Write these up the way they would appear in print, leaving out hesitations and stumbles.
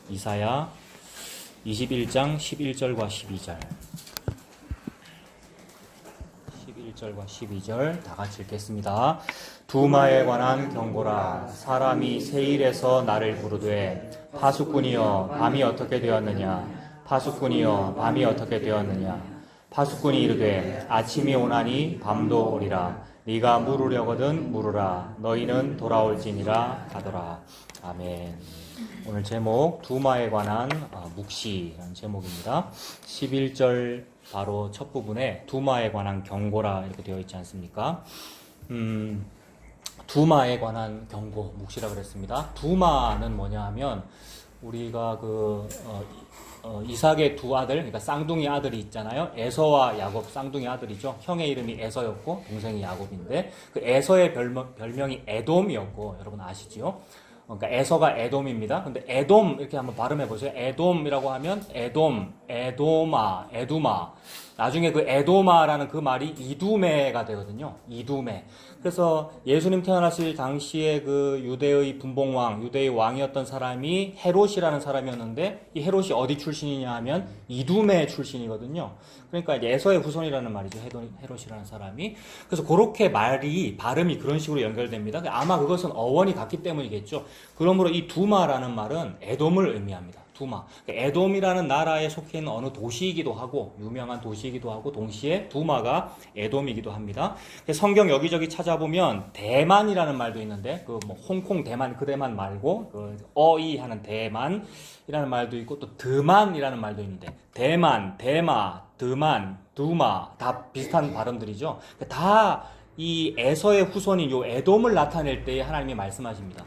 이사야 21장 11절과 12절. 11절과 12절 다 같이 읽겠습니다. 두마에 관한 경고라. 사람이 세일에서 나를 부르되 파수꾼이여 밤이 어떻게 되었느냐. 파수꾼이여 밤이 어떻게 되었느냐. 파수꾼이 이르되 아침이 오나니 밤도 오리라. 네가 물으려거든 물으라. 너희는 돌아올지니라 하더라. 아멘. 오늘 제목 두마에 관한 묵시라는 제목입니다. 11절 바로 첫 부분에 두마에 관한 경고라 이렇게 되어 있지 않습니까? 두마에 관한 경고 묵시라 그랬습니다. 두마는 뭐냐 하면 우리가 이삭의 두 아들, 그러니까 쌍둥이 아들이 있잖아요. 에서와 야곱, 쌍둥이 아들이죠. 형의 이름이 에서였고 동생이 야곱인데 그 에서의 별명이 에돔이었고 여러분 아시지요? 그러니까 에서가 에돔입니다. 근데 에돔 이렇게 한번 발음해 보세요. 에돔이라고 하면 에돔, 에도마, 에두마. 나중에 그 에도마라는 그 말이 이두메가 되거든요. 이두메. 그래서 예수님 태어나실 당시에 그 유대의 분봉왕, 유대의 왕이었던 사람이 헤롯이라는 사람이었는데 이 헤롯이 어디 출신이냐 하면 이두메 출신이거든요. 그러니까 이제 에서의 후손이라는 말이죠. 헤롯이라는 사람이. 그래서 그렇게 발음이 그런 식으로 연결됩니다. 아마 그것은 어원이 같기 때문이겠죠. 그러므로 이 두마라는 말은 에돔을 의미합니다. 두마. 에돔이라는 나라에 속해 있는 어느 도시이기도 하고 유명한 도시이기도 하고 동시에 두마가 에돔이기도 합니다. 성경 여기저기 찾아보면 대만이라는 말도 있는데 그 뭐 홍콩 대만 그 대만 말고 그 어이 하는 대만이라는 말도 있고 또 드만이라는 말도 있는데 대만, 대마, 드만, 두마 다 비슷한 발음들이죠. 다 이 에서의 후손인 요 에돔을 나타낼 때에 하나님이 말씀하십니다.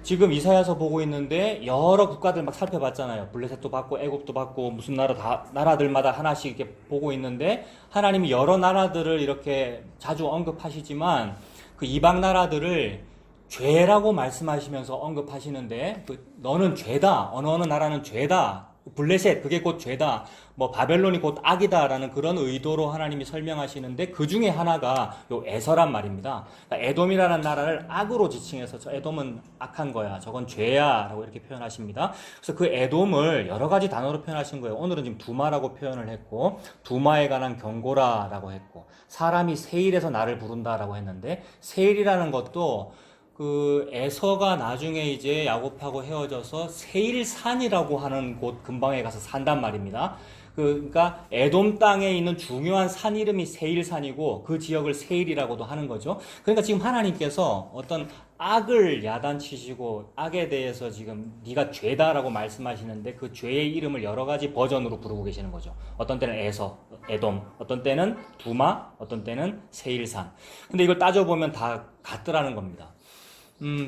지금 이사야서 보고 있는데 여러 국가들 막 살펴봤잖아요. 블레셋도 봤고 애굽도 봤고 무슨 나라들마다 하나씩 이렇게 보고 있는데 하나님이 여러 나라들을 이렇게 자주 언급하시지만 그 이방 나라들을 죄라고 말씀하시면서 언급하시는데 너는 죄다. 어느 나라는 죄다. 블레셋 그게 곧 죄다. 뭐 바벨론이 곧 악이다라는 그런 의도로 하나님이 설명하시는데 그 중에 하나가 요 에서란 말입니다. 그러니까 에돔이라는 나라를 악으로 지칭해서 저 에돔은 악한 거야. 저건 죄야라고 이렇게 표현하십니다. 그래서 그 에돔을 여러 가지 단어로 표현하신 거예요. 오늘은 지금 두마라고 표현을 했고 두마에 관한 경고라라고 했고 사람이 세일에서 나를 부른다라고 했는데 세일이라는 것도 그 에서가 나중에 이제 야곱하고 헤어져서 세일산이라고 하는 곳 근방에 가서 산단 말입니다. 그러니까 에돔 땅에 있는 중요한 산 이름이 세일산이고 그 지역을 세일이라고도 하는 거죠. 그러니까 지금 하나님께서 어떤 악을 야단치시고 악에 대해서 지금 네가 죄다라고 말씀하시는데 그 죄의 이름을 여러 가지 버전으로 부르고 계시는 거죠. 어떤 때는 에서, 에돔, 어떤 때는 두마, 어떤 때는 세일산. 근데 이걸 따져보면 다 같더라는 겁니다.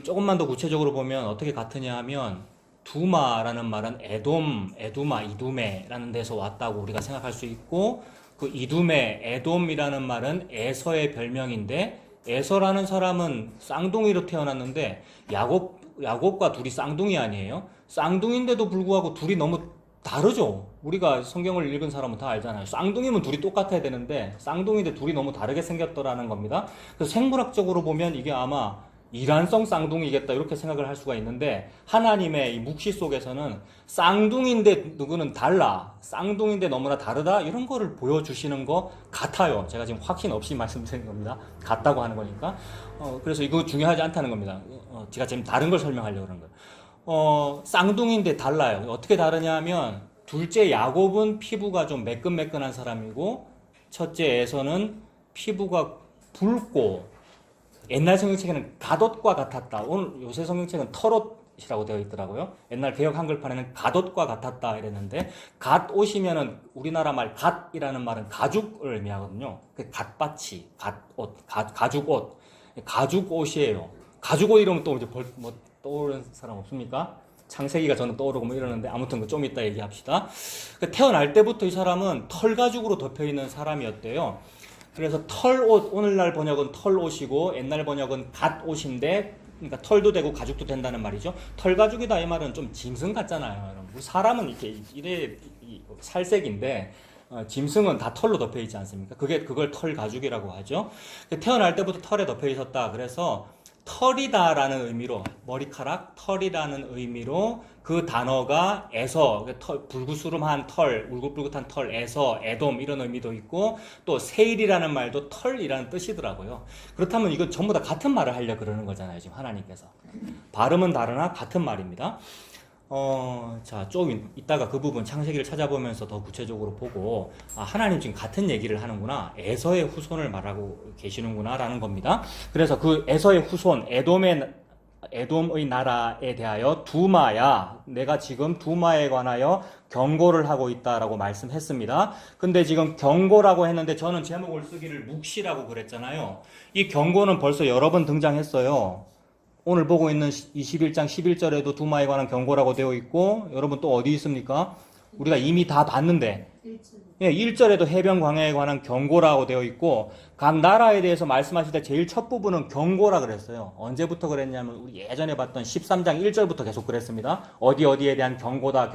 조금만 더 구체적으로 보면 어떻게 같으냐 하면 두마라는 말은 에돔, 에두마, 이두메라는 데서 왔다고 우리가 생각할 수 있고 그 이두메, 에돔이라는 말은 에서의 별명인데 에서라는 사람은 쌍둥이로 태어났는데 야곱과 둘이 쌍둥이 아니에요? 쌍둥이인데도 불구하고 둘이 너무 다르죠? 우리가 성경을 읽은 사람은 다 알잖아요. 쌍둥이면 둘이 똑같아야 되는데 쌍둥이인데 둘이 너무 다르게 생겼더라는 겁니다. 그래서 생물학적으로 보면 이게 아마 이란성 쌍둥이겠다 이렇게 생각을 할 수가 있는데 하나님의 이 묵시 속에서는 쌍둥이인데 누구는 달라 쌍둥이인데 너무나 다르다 이런 거를 보여주시는 것 같아요. 제가 지금 확신 없이 말씀드린 겁니다. 같다고 하는 거니까 그래서 이거 중요하지 않다는 겁니다. 제가 지금 다른 걸 설명하려고 그런 거예요. 쌍둥이인데 달라요. 어떻게 다르냐 하면 둘째 야곱은 피부가 좀 매끈매끈한 사람이고 첫째에서는 피부가 붉고 옛날 성경책에는 갓옷과 같았다. 오늘 요새 성경책은 털옷이라고 되어 있더라고요. 옛날 개역 한글판에는 갓옷과 같았다 이랬는데 갓옷이면은 우리나라 말 갓이라는 말은 가죽을 의미하거든요. 그 갓바치, 갓옷, 가죽옷, 가죽옷이에요. 가죽옷 이러면 또 이제 뭐 떠오르는 사람 없습니까? 창세기가 저는 떠오르고 뭐 이러는데 아무튼 좀 이따 얘기합시다. 태어날 때부터 이 사람은 털 가죽으로 덮여 있는 사람이었대요. 그래서 털옷, 오늘날 번역은 털옷이고 옛날 번역은 갓옷인데 그러니까 털도 되고 가죽도 된다는 말이죠. 털가죽이다 이 말은 좀 짐승 같잖아요. 여러분. 사람은 이래 살색인데 짐승은 다 털로 덮여 있지 않습니까? 그걸 털가죽이라고 하죠. 태어날 때부터 털에 덮여 있었다. 그래서 털이다라는 의미로, 머리카락, 털이라는 의미로 그 단어가 에서, 불구스름한 털, 울긋불긋한 털, 에서, 에돔 이런 의미도 있고, 또 세일이라는 말도 털이라는 뜻이더라고요. 그렇다면 이건 전부 다 같은 말을 하려고 그러는 거잖아요, 지금 하나님께서. 발음은 다르나 같은 말입니다. 자, 조금 이따가 그 부분 창세기를 찾아보면서 더 구체적으로 보고, 하나님 지금 같은 얘기를 하는구나, 에서의 후손을 말하고 계시는구나 라는 겁니다. 그래서 그 에서의 후손, 에돔의 나라에 대하여 두마야, 내가 지금 두마에 관하여 경고를 하고 있다라고 말씀했습니다. 근데 지금 경고라고 했는데 저는 제목을 쓰기를 묵시라고 그랬잖아요. 이 경고는 벌써 여러 번 등장했어요. 오늘 보고 있는 21장 11절에도 두마에 관한 경고라고 되어 있고, 여러분 또 어디 있습니까? 우리가 이미 다 봤는데 1절에도 해변 광야에 관한 경고라고 되어 있고, 각 나라에 대해서 말씀하실 때 제일 첫 부분은 경고라 그랬어요. 언제부터 그랬냐면 우리 예전에 봤던 13장 1절부터 계속 그랬습니다. 어디에 대한 경고다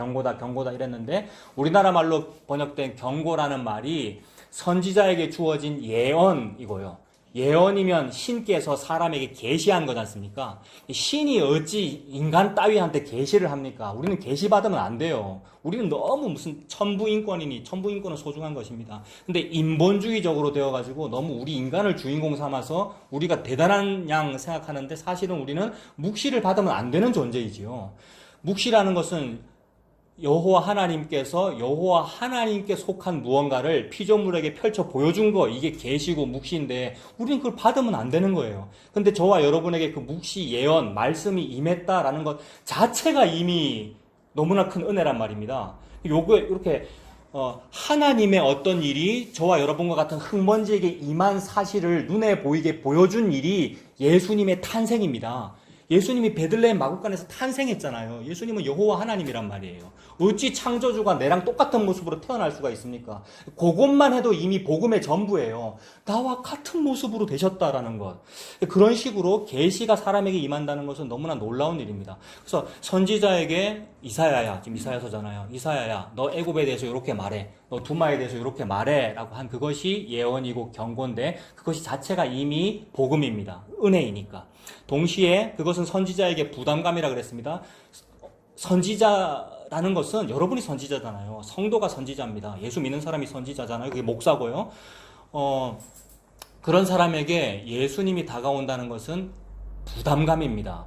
이랬는데, 우리나라 말로 번역된 경고라는 말이 선지자에게 주어진 예언이고요. 예언이면 신께서 사람에게 계시한 거지 않습니까? 신이 어찌 인간 따위한테 계시를 합니까? 우리는 계시 받으면 안 돼요. 우리는 너무 무슨 천부인권이니, 천부인권은 소중한 것입니다. 근데 인본주의적으로 되어가지고 너무 우리 인간을 주인공 삼아서 우리가 대단한 양 생각하는데, 사실은 우리는 묵시를 받으면 안 되는 존재이지요. 묵시라는 것은 여호와 하나님께 속한 무언가를 피조물에게 펼쳐 보여준 거, 이게 계시고 묵시인데 우리는 그걸 받으면 안 되는 거예요. 근데 저와 여러분에게 그 묵시 예언 말씀이 임했다라는 것 자체가 이미 너무나 큰 은혜란 말입니다. 요거 이렇게 하나님의 어떤 일이 저와 여러분과 같은 흙먼지에게 임한 사실을 눈에 보이게 보여준 일이 예수님의 탄생입니다. 예수님이 베들레헴 마구간에서 탄생했잖아요. 예수님은 여호와 하나님이란 말이에요. 어찌 창조주가 내랑 똑같은 모습으로 태어날 수가 있습니까? 그것만 해도 이미 복음의 전부예요. 나와 같은 모습으로 되셨다라는 것. 그런 식으로 계시가 사람에게 임한다는 것은 너무나 놀라운 일입니다. 그래서 선지자에게 이사야야, 지금 이사야서잖아요. 이사야야, 너 애굽에 대해서 이렇게 말해. 너 두마에 대해서 이렇게 말해. 라고 한 그것이 예언이고 경고인데, 그것이 자체가 이미 복음입니다. 은혜이니까. 동시에 그것은 선지자에게 부담감이라 그랬습니다. 선지자라는 것은 여러분이 선지자잖아요. 성도가 선지자입니다. 예수 믿는 사람이 선지자잖아요. 그게 목사고요. 그런 사람에게 예수님이 다가온다는 것은 부담감입니다.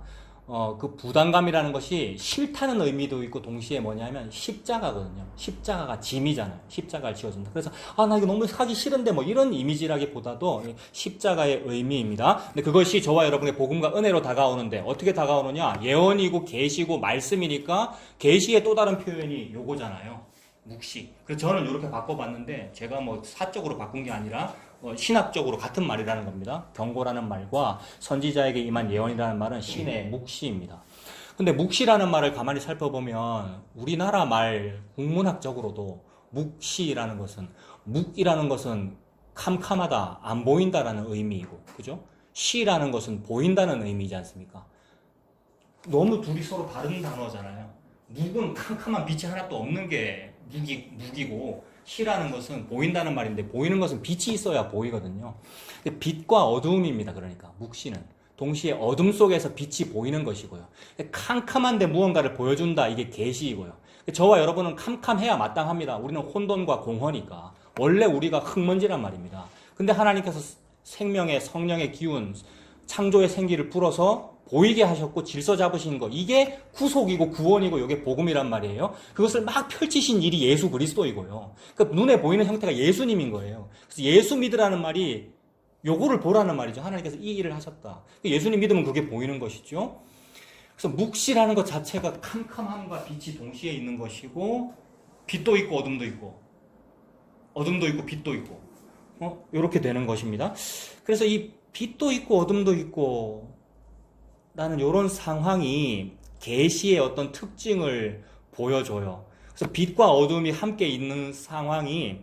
그 부담감이라는 것이 싫다는 의미도 있고, 동시에 뭐냐면 십자가거든요. 십자가가 짐이잖아요. 십자가를 지어준다. 그래서 나 이거 너무 하기 싫은데 뭐 이런 이미지라기보다도 십자가의 의미입니다. 근데 그것이 저와 여러분의 복음과 은혜로 다가오는데 어떻게 다가오느냐? 예언이고 계시고 말씀이니까 계시의 또 다른 표현이 요거잖아요. 묵시. 그래서 저는 이렇게 바꿔봤는데, 제가 뭐 사적으로 바꾼 게 아니라 신학적으로 같은 말이라는 겁니다. 경고라는 말과 선지자에게 임한 예언이라는 말은 신의 묵시입니다. 근데 묵시라는 말을 가만히 살펴보면 우리나라 말 국문학적으로도 묵시라는 것은, 묵이라는 것은 캄캄하다, 안 보인다라는 의미이고, 그죠? 시라는 것은 보인다는 의미이지 않습니까? 너무 둘이 서로 다른 단어잖아요. 묵은 캄캄한 빛이 하나도 없는 게 묵이고, 시라는 것은 보인다는 말인데, 보이는 것은 빛이 있어야 보이거든요. 빛과 어두움입니다. 그러니까 묵시는 동시에 어둠 속에서 빛이 보이는 것이고요. 캄캄한데 무언가를 보여준다, 이게 계시이고요. 저와 여러분은 캄캄해야 마땅합니다. 우리는 혼돈과 공허니까. 원래 우리가 흙먼지란 말입니다. 근데 하나님께서 생명의 성령의 기운, 창조의 생기를 불어서 보이게 하셨고 질서 잡으신 거, 이게 구속이고 구원이고 이게 복음이란 말이에요. 그것을 막 펼치신 일이 예수 그리스도이고요. 그러니까 눈에 보이는 형태가 예수님인 거예요. 그래서 예수 믿으라는 말이 요거를 보라는 말이죠. 하나님께서 이 일을 하셨다. 예수님 믿으면 그게 보이는 것이죠. 그래서 묵시라는 것 자체가 캄캄함과 빛이 동시에 있는 것이고, 빛도 있고 어둠도 있고, 어둠도 있고 빛도 있고, 이렇게 되는 것입니다. 그래서 이 빛도 있고 어둠도 있고 라는 이런 상황이 계시의 어떤 특징을 보여줘요. 그래서 빛과 어둠이 함께 있는 상황이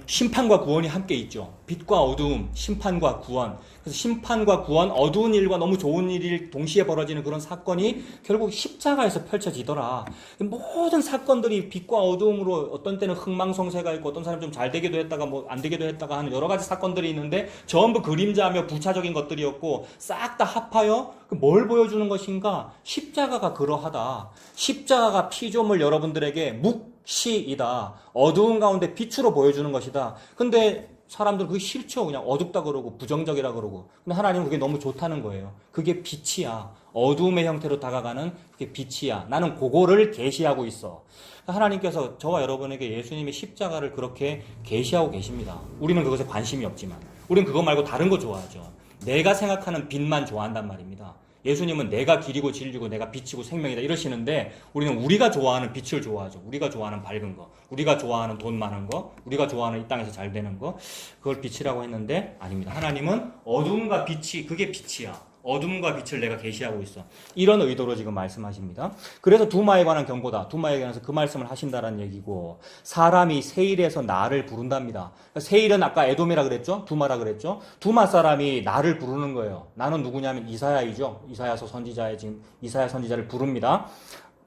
심판과 구원이 함께 있죠. 빛과 어두움, 심판과 구원. 그래서 심판과 구원, 어두운 일과 너무 좋은 일이 동시에 벌어지는 그런 사건이 결국 십자가에서 펼쳐지더라. 모든 사건들이 빛과 어두움으로 어떤 때는 흥망성쇠가 있고 어떤 사람은 좀 잘 되기도 했다가 뭐 안 되기도 했다가 하는 여러 가지 사건들이 있는데 전부 그림자며 부차적인 것들이었고 싹 다 합하여 뭘 보여주는 것인가? 십자가가 그러하다. 십자가가 피조물 여러분들에게 묵시이다. 어두운 가운데 빛으로 보여주는 것이다. 근데 사람들 그게 싫죠. 그냥 어둡다 그러고 부정적이라 그러고. 근데 하나님은 그게 너무 좋다는 거예요. 그게 빛이야. 어두움의 형태로 다가가는 그게 빛이야. 나는 그거를 계시하고 있어. 하나님께서 저와 여러분에게 예수님의 십자가를 그렇게 계시하고 계십니다. 우리는 그것에 관심이 없지만 우리는 그거 말고 다른 거 좋아하죠. 내가 생각하는 빛만 좋아한단 말입니다. 예수님은 내가 길이고 진리고 내가 빛이고 생명이다 이러시는데 우리는 우리가 좋아하는 빛을 좋아하죠. 우리가 좋아하는 밝은 거, 우리가 좋아하는 돈 많은 거, 우리가 좋아하는 이 땅에서 잘 되는 거, 그걸 빛이라고 했는데 아닙니다. 하나님은 어둠과 빛이 그게 빛이야. 어둠과 빛을 내가 계시하고 있어. 이런 의도로 지금 말씀하십니다. 그래서 두마에 관한 경고다. 두마에 관해서 그 말씀을 하신다라는 얘기고, 사람이 세일에서 나를 부른답니다. 세일은 아까 에돔이라 그랬죠? 두마라 그랬죠? 두마 사람이 나를 부르는 거예요. 나는 누구냐면 이사야이죠. 이사야서 선지자의 지금 이사야 선지자를 부릅니다.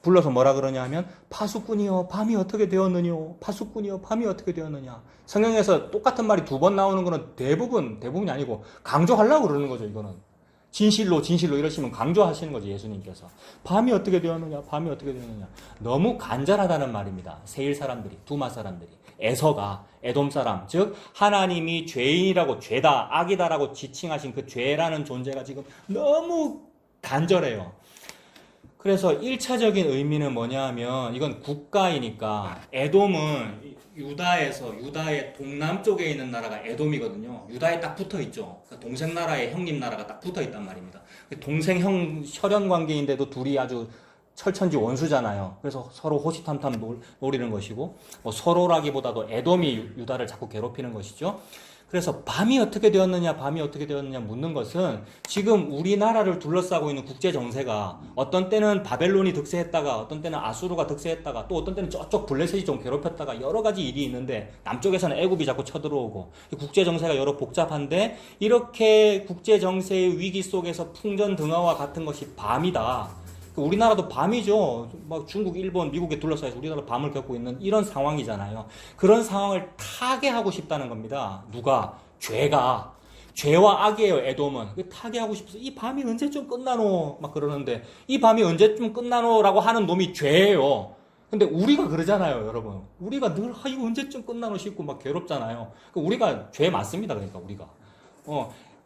불러서 뭐라 그러냐 하면 파수꾼이여 밤이 어떻게 되었느냐, 파수꾼이여 밤이 어떻게 되었느냐. 성경에서 똑같은 말이 두 번 나오는 거는 대부분이 아니고 강조하려고 그러는 거죠. 이거는 진실로 이러시면 강조하시는 거죠. 예수님께서 밤이 어떻게 되었느냐, 밤이 어떻게 되었느냐. 너무 간절하다는 말입니다. 세일 사람들이, 두마 사람들이, 에서가 에돔 사람, 즉 하나님이 죄인이라고, 죄다 악이다라고 지칭하신 그 죄라는 존재가 지금 너무 간절해요. 그래서 1차적인 의미는 뭐냐 하면 이건 국가이니까, 에돔은 유다의 동남쪽에 있는 나라가 에돔이거든요. 유다에 딱 붙어 있죠. 그러니까 동생 나라의 형님 나라가 딱 붙어 있단 말입니다. 동생 형 혈연 관계인데도 둘이 아주 철천지 원수잖아요. 그래서 서로 호시탐탐 노리는 것이고, 뭐 서로라기보다도 에돔이 유다를 자꾸 괴롭히는 것이죠. 그래서 밤이 어떻게 되었느냐 묻는 것은 지금 우리나라를 둘러싸고 있는 국제 정세가 어떤 때는 바벨론이 득세했다가 어떤 때는 아수르가 득세했다가 또 어떤 때는 저쪽 블레셋이 좀 괴롭혔다가 여러 가지 일이 있는데, 남쪽에서는 애굽이 자꾸 쳐들어오고 국제 정세가 여러 복잡한데, 이렇게 국제 정세의 위기 속에서 풍전등화와 같은 것이 밤이다. 우리나라도 밤이죠. 막 중국, 일본, 미국에 둘러싸여서 우리나라 밤을 겪고 있는 이런 상황이잖아요. 그런 상황을 타개하고 싶다는 겁니다. 누가? 죄가. 죄와 악이에요. 에돔은. 타개하고 싶어서 이 밤이 언제쯤 끝나노? 막 그러는데 이 밤이 언제쯤 끝나노라고 하는 놈이 죄예요. 근데 우리가 그러잖아요, 여러분. 우리가 늘 이거 언제쯤 끝나노 싶고 막 괴롭잖아요. 우리가 죄 맞습니다. 그러니까 우리가.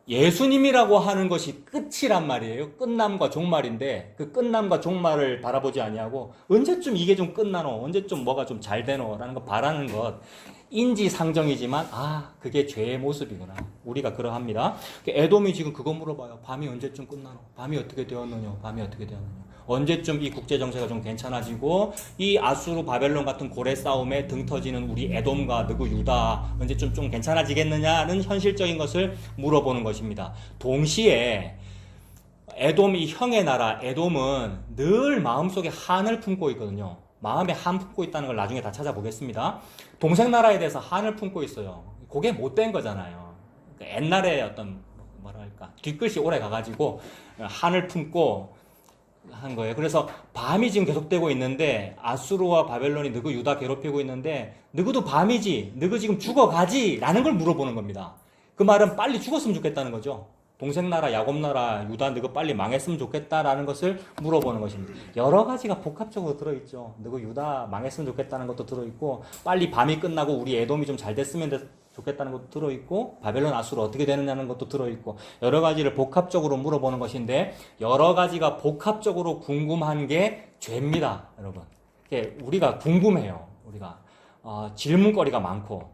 예수님이라고 하는 것이 끝이란 말이에요. 끝남과 종말인데 그 끝남과 종말을 바라보지 아니하고 언제쯤 이게 좀 끝나노, 언제쯤 뭐가 좀 잘 되노라는 거 바라는 것, 인지상정이지만 그게 죄의 모습이구나. 우리가 그러합니다. 에돔이 지금 그거 물어봐요. 밤이 언제쯤 끝나노? 밤이 어떻게 되었느냐? 밤이 어떻게 되었느냐? 언제쯤 이 국제 정세가 좀 괜찮아지고 이 아수르 바벨론 같은 고래 싸움에 등 터지는 우리 에돔과 너그 유다 언제쯤 좀 괜찮아지겠느냐는 현실적인 것을 물어보는 것입니다. 동시에 에돔이 형의 나라 에돔은 늘 마음속에 한을 품고 있거든요. 마음에 한 품고 있다는 걸 나중에 다 찾아보겠습니다. 동생 나라에 대해서 한을 품고 있어요. 그게 못된 거잖아요. 옛날에 어떤 뭐랄까 뒤끝이 오래 가가지고 한을 품고 한 거예요. 그래서 밤이 지금 계속되고 있는데 아수르와 바벨론이 너그 유다 괴롭히고 있는데 너그도 밤이지, 너그 지금 죽어가지 라는 걸 물어보는 겁니다. 그 말은 빨리 죽었으면 좋겠다는 거죠. 동생 나라, 야곱 나라, 유다 너그 빨리 망했으면 좋겠다라는 것을 물어보는 것입니다. 여러 가지가 복합적으로 들어있죠. 너그 유다 망했으면 좋겠다는 것도 들어있고, 빨리 밤이 끝나고 우리 에돔이 좀 잘 됐으면 좋겠다는 것도 들어있고, 바벨론 아수르 어떻게 되느냐는 것도 들어있고, 여러 가지를 복합적으로 물어보는 것인데, 여러 가지가 복합적으로 궁금한 게 죄입니다, 여러분. 우리가 궁금해요. 우리가 질문거리가 많고,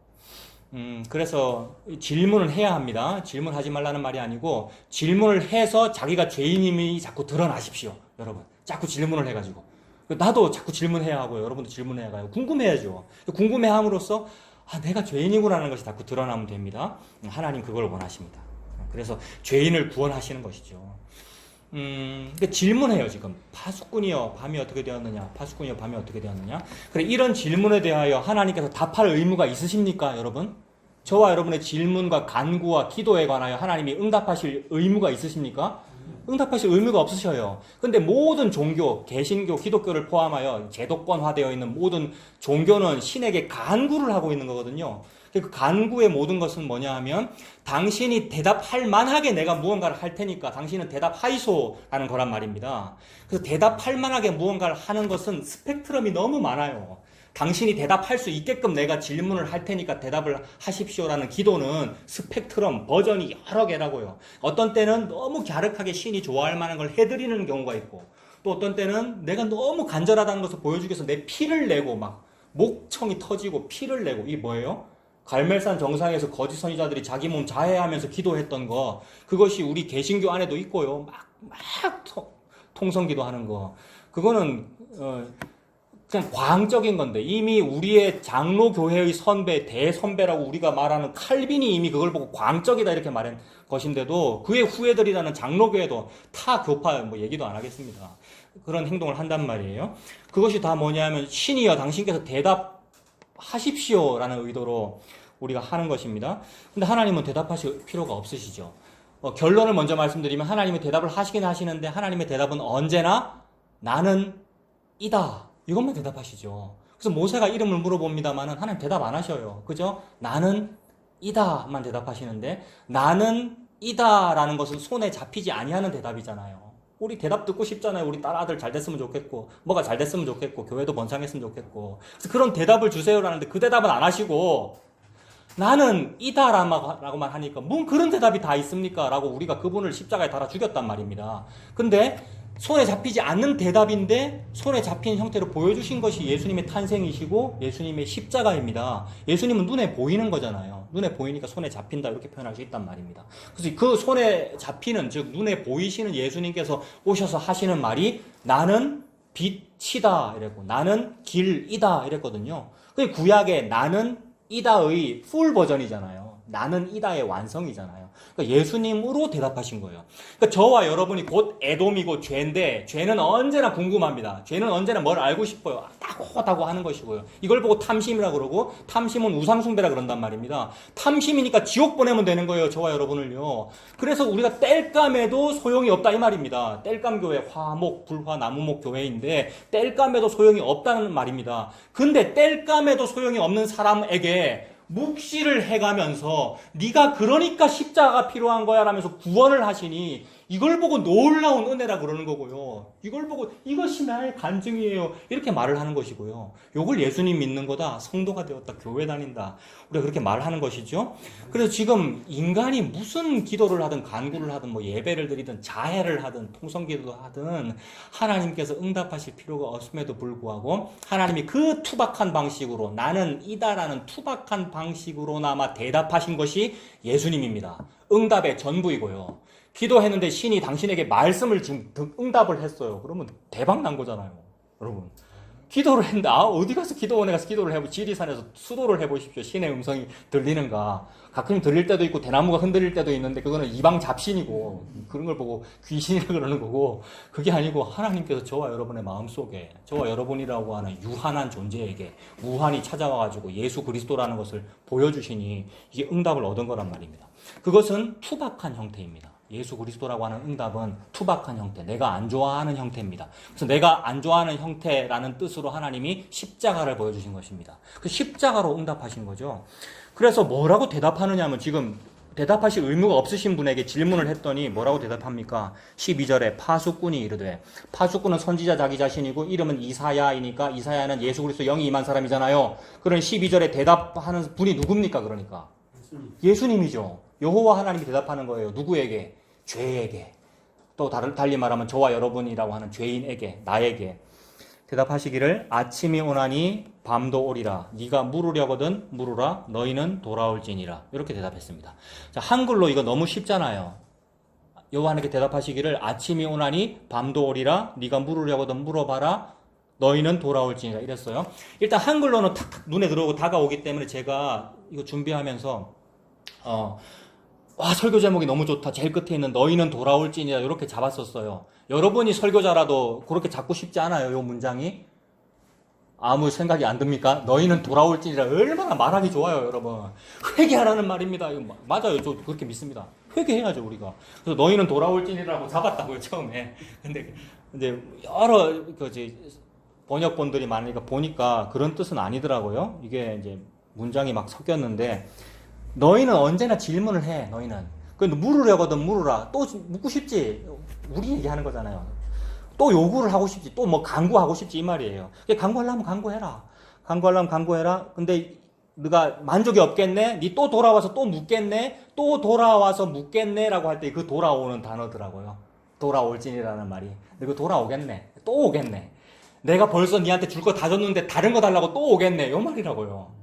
그래서 질문을 해야 합니다. 질문하지 말라는 말이 아니고 질문을 해서 자기가 죄인임이 자꾸 드러나십시오. 여러분 자꾸 질문을 해가지고, 나도 자꾸 질문해야 하고요. 여러분도 질문해야 가요. 궁금해야죠. 궁금해함으로써 내가 죄인이구나라는 것이 자꾸 드러나면 됩니다. 하나님 그걸 원하십니다. 그래서 죄인을 구원하시는 것이죠. 질문해요, 지금. 파수꾼이여, 밤이 어떻게 되었느냐? 파수꾼이여, 밤이 어떻게 되었느냐? 그래, 이런 질문에 대하여 하나님께서 답할 의무가 있으십니까, 여러분? 저와 여러분의 질문과 간구와 기도에 관하여 하나님이 응답하실 의무가 있으십니까? 응답하실 의무가 없으셔요. 근데 모든 종교, 개신교, 기독교를 포함하여 제도권화되어 있는 모든 종교는 신에게 간구를 하고 있는 거거든요. 그 간구의 모든 것은 뭐냐 하면 당신이 대답할 만하게 내가 무언가를 할 테니까 당신은 대답하이소라는 거란 말입니다. 그래서 대답할 만하게 무언가를 하는 것은 스펙트럼이 너무 많아요. 당신이 대답할 수 있게끔 내가 질문을 할 테니까 대답을 하십시오라는 기도는 스펙트럼, 버전이 여러 개라고요. 어떤 때는 너무 갸륵하게 신이 좋아할 만한 걸 해드리는 경우가 있고, 또 어떤 때는 내가 너무 간절하다는 것을 보여주기 위해서 내 피를 내고 막 목청이 터지고 피를 내고, 이게 뭐예요? 갈멜산 정상에서 거짓 선지자들이 자기 몸 자해하면서 기도했던 거, 그것이 우리 개신교 안에도 있고요. 막 통성기도 하는 거. 그거는 그냥 과학적인 건데, 이미 우리의 장로교회의 선배, 대선배라고 우리가 말하는 칼빈이 이미 그걸 보고 과학적이다 이렇게 말한 것인데도, 그의 후예들이라는 장로교회도 타 교파 뭐 얘기도 안 하겠습니다. 그런 행동을 한단 말이에요. 그것이 다 뭐냐면 신이여 당신께서 대답하십시오라는 의도로 우리가 하는 것입니다. 근데 하나님은 대답하실 필요가 없으시죠. 결론을 먼저 말씀드리면 하나님이 대답을 하시긴 하시는데, 하나님의 대답은 언제나 나는 이다, 이것만 대답하시죠. 그래서 모세가 이름을 물어봅니다만은 하나님 대답 안 하셔요. 그죠? 나는 이다만 대답하시는데, 나는 이다라는 것은 손에 잡히지 아니하는 대답이잖아요. 우리 대답 듣고 싶잖아요. 우리 딸 아들 잘 됐으면 좋겠고, 뭐가 잘 됐으면 좋겠고, 교회도 번창했으면 좋겠고. 그래서 그런 대답을 주세요라는데 그 대답은 안 하시고 나는 이다라고만 하니까 뭔 그런 대답이 다 있습니까? 라고 우리가 그분을 십자가에 달아 죽였단 말입니다. 근데 손에 잡히지 않는 대답인데 손에 잡힌 형태로 보여주신 것이 예수님의 탄생이시고 예수님의 십자가입니다. 예수님은 눈에 보이는 거잖아요. 눈에 보이니까 손에 잡힌다 이렇게 표현할 수 있단 말입니다. 그래서 그 손에 잡히는, 즉 눈에 보이시는 예수님께서 오셔서 하시는 말이 나는 빛이다 이랬고 나는 길이다 이랬거든요. 그 구약의 나는 이다의 풀 버전이잖아요. 나는 이다의 완성이잖아요. 그러니까 예수님으로 대답하신 거예요. 그러니까 저와 여러분이 곧 에돔이고 죄인데, 죄는 언제나 궁금합니다. 죄는 언제나 뭘 알고 싶어요. 다고 하는 것이고요. 이걸 보고 탐심이라 그러고, 탐심은 우상숭배라 그런단 말입니다. 탐심이니까 지옥 보내면 되는 거예요. 저와 여러분을요. 그래서 우리가 땔감에도 소용이 없다 이 말입니다. 땔감 교회, 화목, 불화, 나무목 교회인데 땔감에도 소용이 없다는 말입니다. 근데 땔감에도 소용이 없는 사람에게 묵시를 해가면서 네가 그러니까 십자가가 필요한 거야 라면서 구원을 하시니, 이걸 보고 놀라운 은혜라 그러는 거고요. 이걸 보고 이것이 나의 간증이에요 이렇게 말을 하는 것이고요. 요걸 예수님 믿는 거다, 성도가 되었다, 교회 다닌다, 우리가 그렇게 말하는 것이죠. 그래서 지금 인간이 무슨 기도를 하든 간구를 하든 뭐 예배를 드리든 자해를 하든 통성기도도 하든 하나님께서 응답하실 필요가 없음에도 불구하고 하나님이 그 투박한 방식으로, 나는 이다라는 투박한 방식으로나마 대답하신 것이 예수님입니다. 응답의 전부이고요. 기도했는데 신이 당신에게 말씀을 지금 응답을 했어요. 그러면 대박 난 거잖아요, 여러분. 기도를 했는데 어디 가서 기도원에 가서 기도를 해보고 지리산에서 수도를 해보십시오. 신의 음성이 들리는가. 가끔 들릴 때도 있고 대나무가 흔들릴 때도 있는데 그거는 이방 잡신이고 그런 걸 보고 귀신이라 그러는 거고, 그게 아니고 하나님께서 저와 여러분의 마음속에, 저와 여러분이라고 하는 유한한 존재에게 무한히 찾아와가지고 예수 그리스도라는 것을 보여주시니 이게 응답을 얻은 거란 말입니다. 그것은 투박한 형태입니다. 예수 그리스도라고 하는 응답은 투박한 형태, 내가 안 좋아하는 형태입니다. 그래서 내가 안 좋아하는 형태라는 뜻으로 하나님이 십자가를 보여주신 것입니다. 그 십자가로 응답하신 거죠. 그래서 뭐라고 대답하느냐 하면, 지금 대답하실 의무가 없으신 분에게 질문을 했더니 뭐라고 대답합니까? 12절에 파수꾼이 이르되, 파수꾼은 선지자 자기 자신이고 이름은 이사야이니까 이사야는 예수 그리스도 영이 임한 사람이잖아요. 그런 12절에 대답하는 분이 누굽니까? 그러니까 예수님이죠. 여호와 하나님이 대답하는 거예요. 누구에게? 죄에게. 또 달리 말하면 저와 여러분이라고 하는 죄인에게, 나에게 대답하시기를 아침이 오나니 밤도 오리라. 네가 물으려거든 물으라. 너희는 돌아올지니라. 이렇게 대답했습니다. 자, 한글로 이거 너무 쉽잖아요. 여호와 하나님께 대답하시기를 아침이 오나니 밤도 오리라. 네가 물으려거든 물어봐라. 너희는 돌아올지니라 이랬어요. 일단 한글로는 탁 눈에 들어오고 다가오기 때문에 제가 이거 준비하면서 와, 설교 제목이 너무 좋다. 제일 끝에 있는 너희는 돌아올지니라 이렇게 잡았었어요. 여러분이 설교자라도 그렇게 잡고 싶지 않아요, 이 문장이? 아무 생각이 안 듭니까? 너희는 돌아올지니라 얼마나 말하기 좋아요, 여러분. 회개하라는 말입니다. 이거 맞아요. 저 그렇게 믿습니다. 회개해야죠, 우리가. 그래서 너희는 돌아올지니라고 잡았다고요, 처음에. 근데 여러 번역본들이 많으니까 보니까 그런 뜻은 아니더라고요. 이게 이제 문장이 막 섞였는데, 너희는 언제나 질문을 해, 너희는. 근데 물으려거든 물으라. 또 묻고 싶지? 우리 얘기하는 거잖아요. 또 요구를 하고 싶지, 또 뭐 강구하고 싶지, 이 말이에요. 강구하려면 강구해라. 강구하려면 강구해라. 근데 네가 만족이 없겠네? 니 또 돌아와서 또 묻겠네? 또 돌아와서 묻겠네? 라고 할 때 그 돌아오는 단어더라고요. 돌아올진이라는 말이. 너 돌아오겠네. 또 오겠네. 내가 벌써 니한테 줄 거 다 줬는데 다른 거 달라고 또 오겠네. 요 말이라고요.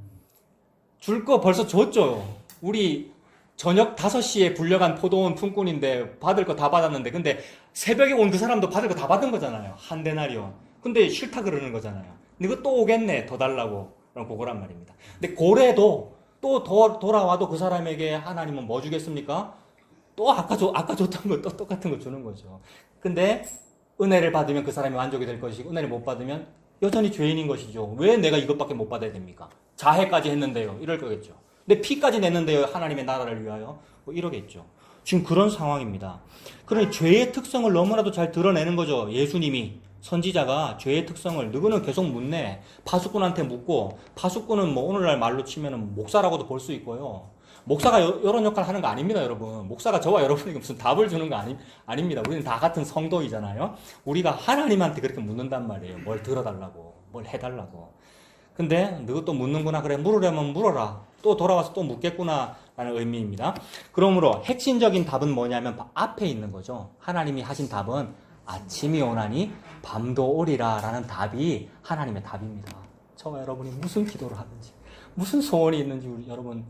줄 거 벌써 줬죠. 우리 저녁 5시에 불려간 포도원 품꾼인데 받을 거 다 받았는데, 근데 새벽에 온 그 사람도 받을 거 다 받은 거잖아요. 한 데나리온. 근데 싫다 그러는 거잖아요. 근데 이거 또 오겠네, 더 달라고. 그럼 그거란 말입니다. 근데 고래도 또 돌아와도 그 사람에게 하나님은 뭐 주겠습니까? 또 아까 줬던 거 또 똑같은 거 주는 거죠. 근데 은혜를 받으면 그 사람이 만족이 될 것이고, 은혜를 못 받으면 여전히 죄인인 것이죠. 왜 내가 이것밖에 못 받아야 됩니까? 자해까지 했는데요. 이럴 거겠죠. 내 피까지 냈는데요, 하나님의 나라를 위하여. 뭐 이러겠죠. 지금 그런 상황입니다. 그러니 죄의 특성을 너무나도 잘 드러내는 거죠. 예수님이. 선지자가 죄의 특성을, 누구는 계속 묻네. 파수꾼한테 묻고, 파수꾼은 뭐 오늘날 말로 치면은 목사라고도 볼 수 있고요. 목사가 이런 역할을 하는 거 아닙니다, 여러분. 목사가 저와 여러분에게 무슨 답을 주는 거 아닙니다. 우리는 다 같은 성도이잖아요. 우리가 하나님한테 그렇게 묻는단 말이에요. 뭘 들어달라고, 뭘 해달라고. 근데 너 또 묻는구나. 그래, 물으려면 물어라. 또 돌아와서 또 묻겠구나 라는 의미입니다. 그러므로 핵심적인 답은 뭐냐면 앞에 있는 거죠. 하나님이 하신 답은 아침이 오나니 밤도 오리라 라는 답이 하나님의 답입니다. 저와 여러분이 무슨 기도를 하든지, 무슨 소원이 있는지,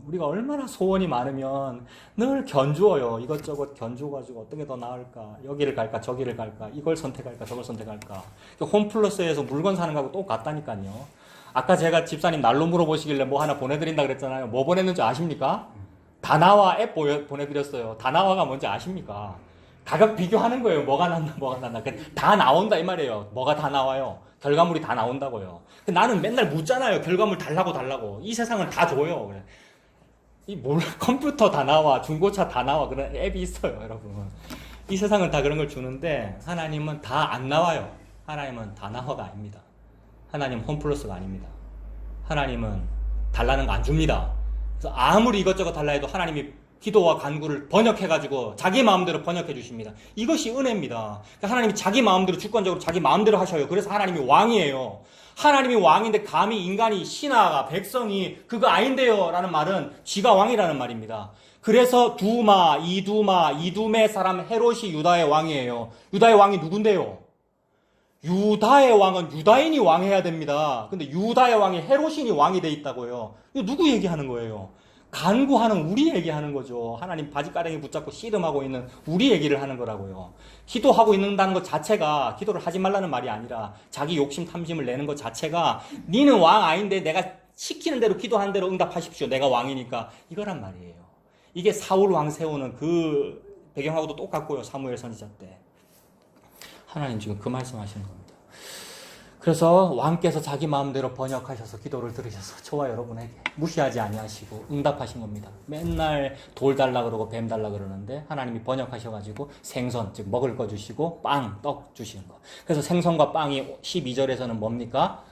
우리가 얼마나 소원이 많으면 늘 견주어요. 이것저것 견주어가지고 어떤 게 더 나을까? 여기를 갈까? 저기를 갈까? 이걸 선택할까? 저걸 선택할까? 홈플러스에서 물건 사는 거하고 똑같다니까요. 아까 제가 집사님 날로 물어보시길래 뭐 하나 보내드린다 그랬잖아요. 뭐 보냈는지 아십니까? 다나와 앱 보내드렸어요. 다나와가 뭔지 아십니까? 가격 비교하는 거예요. 뭐가 낫나. 다 나온다 이 말이에요. 뭐가 다 나와요. 결과물이 다 나온다고요. 나는 맨날 묻잖아요. 결과물 달라고. 이 세상은 다 줘요. 컴퓨터 다 나와, 중고차 다 나와. 그런 앱이 있어요, 여러분. 이 세상은 다 그런 걸 주는데, 하나님은 다 안 나와요. 하나님은 다나와가 아닙니다. 하나님 홈플러스가 아닙니다. 하나님은 달라는 거 안 줍니다. 그래서 아무리 이것저것 달라 해도 하나님이 기도와 간구를 번역해가지고 자기 마음대로 번역해 주십니다. 이것이 은혜입니다. 그러니까 하나님이 자기 마음대로 주권적으로 자기 마음대로 하셔요. 그래서 하나님이 왕이에요. 하나님이 왕인데 감히 인간이 신하가 백성이 그거 아닌데요 라는 말은 지가 왕이라는 말입니다. 그래서 이두메 사람 헤롯이 유다의 왕이에요. 유다의 왕이 누군데요? 유다의 왕은 유다인이 왕해야 됩니다. 근데 유다의 왕이 헤롯인이 왕이 돼 있다고요. 이거 누구 얘기하는 거예요? 간구하는 우리 얘기하는 거죠. 하나님 바지가랑이 붙잡고 씨름하고 있는 우리 얘기를 하는 거라고요. 기도하고 있는다는 것 자체가 기도를 하지 말라는 말이 아니라 자기 욕심 탐심을 내는 것 자체가 니는 왕 아닌데 내가 시키는 대로 기도하는 대로 응답하십시오. 내가 왕이니까 이거란 말이에요. 이게 사울 왕 세우는 그 배경하고도 똑같고요. 사무엘 선지자 때. 하나님 지금 그 말씀하시는 겁니다. 그래서 왕께서 자기 마음대로 번역하셔서 기도를 들으셔서 저와 여러분에게 무시하지 아니하시고 응답하신 겁니다. 맨날 돌 달라 그러고 뱀 달라 그러는데 하나님이 번역하셔가지고 생선, 즉 먹을 거 주시고 빵, 떡 주시는 거. 그래서 생선과 빵이 12절에서는 뭡니까?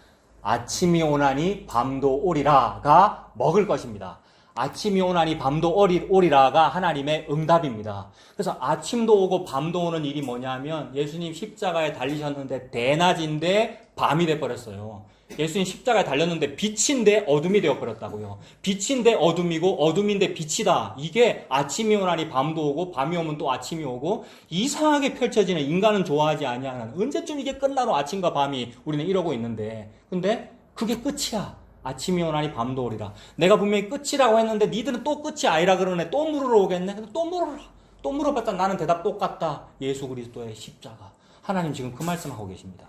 아침이 오나니 밤도 오리라가 먹을 것입니다. 아침이 오나니 밤도 오리라가 하나님의 응답입니다. 그래서 아침도 오고 밤도 오는 일이 뭐냐면 예수님 십자가에 달리셨는데 대낮인데 밤이 돼버렸어요. 예수님 십자가에 달렸는데 빛인데 어둠이 되어버렸다고요. 빛인데 어둠이고 어둠인데 빛이다. 이게 아침이 오나니 밤도 오고 밤이 오면 또 아침이 오고 이상하게 펼쳐지는 인간은 좋아하지 아니하는 언제쯤 이게 끝나노 아침과 밤이 우리는 이러고 있는데 근데 그게 끝이야. 아침이 오나니 밤도 오리라. 내가 분명히 끝이라고 했는데 니들은 또 끝이 아니라 그러네. 또 물으러 오겠네. 또 물어라. 또 물어봤다 나는 대답 똑같다. 예수 그리스도의 십자가. 하나님 지금 그 말씀하고 계십니다.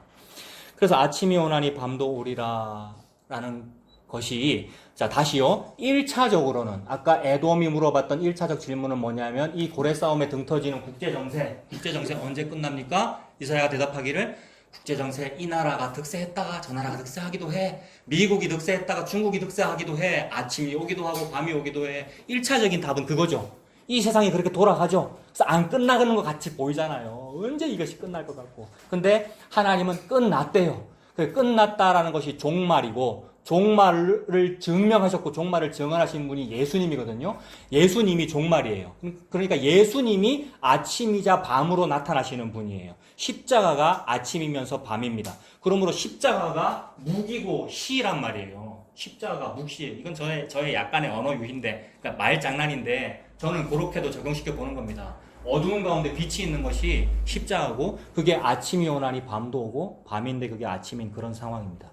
그래서 아침이 오나니 밤도 오리라 라는 것이, 자, 다시요. 1차적으로는, 아까 에돔이 물어봤던 1차적 질문은 뭐냐면, 이 고래 싸움에 등 터지는 국제정세 언제 끝납니까? 이사야가 대답하기를, 국제정세 이 나라가 득세했다가 저 나라가 득세하기도 해. 미국이 득세했다가 중국이 득세하기도 해. 아침이 오기도 하고 밤이 오기도 해. 1차적인 답은 그거죠. 이 세상이 그렇게 돌아가죠. 그래서 안 끝나가는 것 같이 보이잖아요. 언제 이것이 끝날 것 같고. 근데 하나님은 끝났대요. 끝났다라는 것이 종말이고, 종말을 증명하셨고 종말을 증언하신 분이 예수님이거든요. 예수님이 종말이에요. 그러니까 예수님이 아침이자 밤으로 나타나시는 분이에요. 십자가가 아침이면서 밤입니다. 그러므로 십자가가 묵이고 시란 말이에요. 십자가가 묵시. 이건 저의 약간의 언어 유희인데, 그러니까 말장난인데 저는 그렇게도 적용시켜 보는 겁니다. 어두운 가운데 빛이 있는 것이 십자가고, 그게 아침이 오나니 밤도 오고, 밤인데 그게 아침인 그런 상황입니다.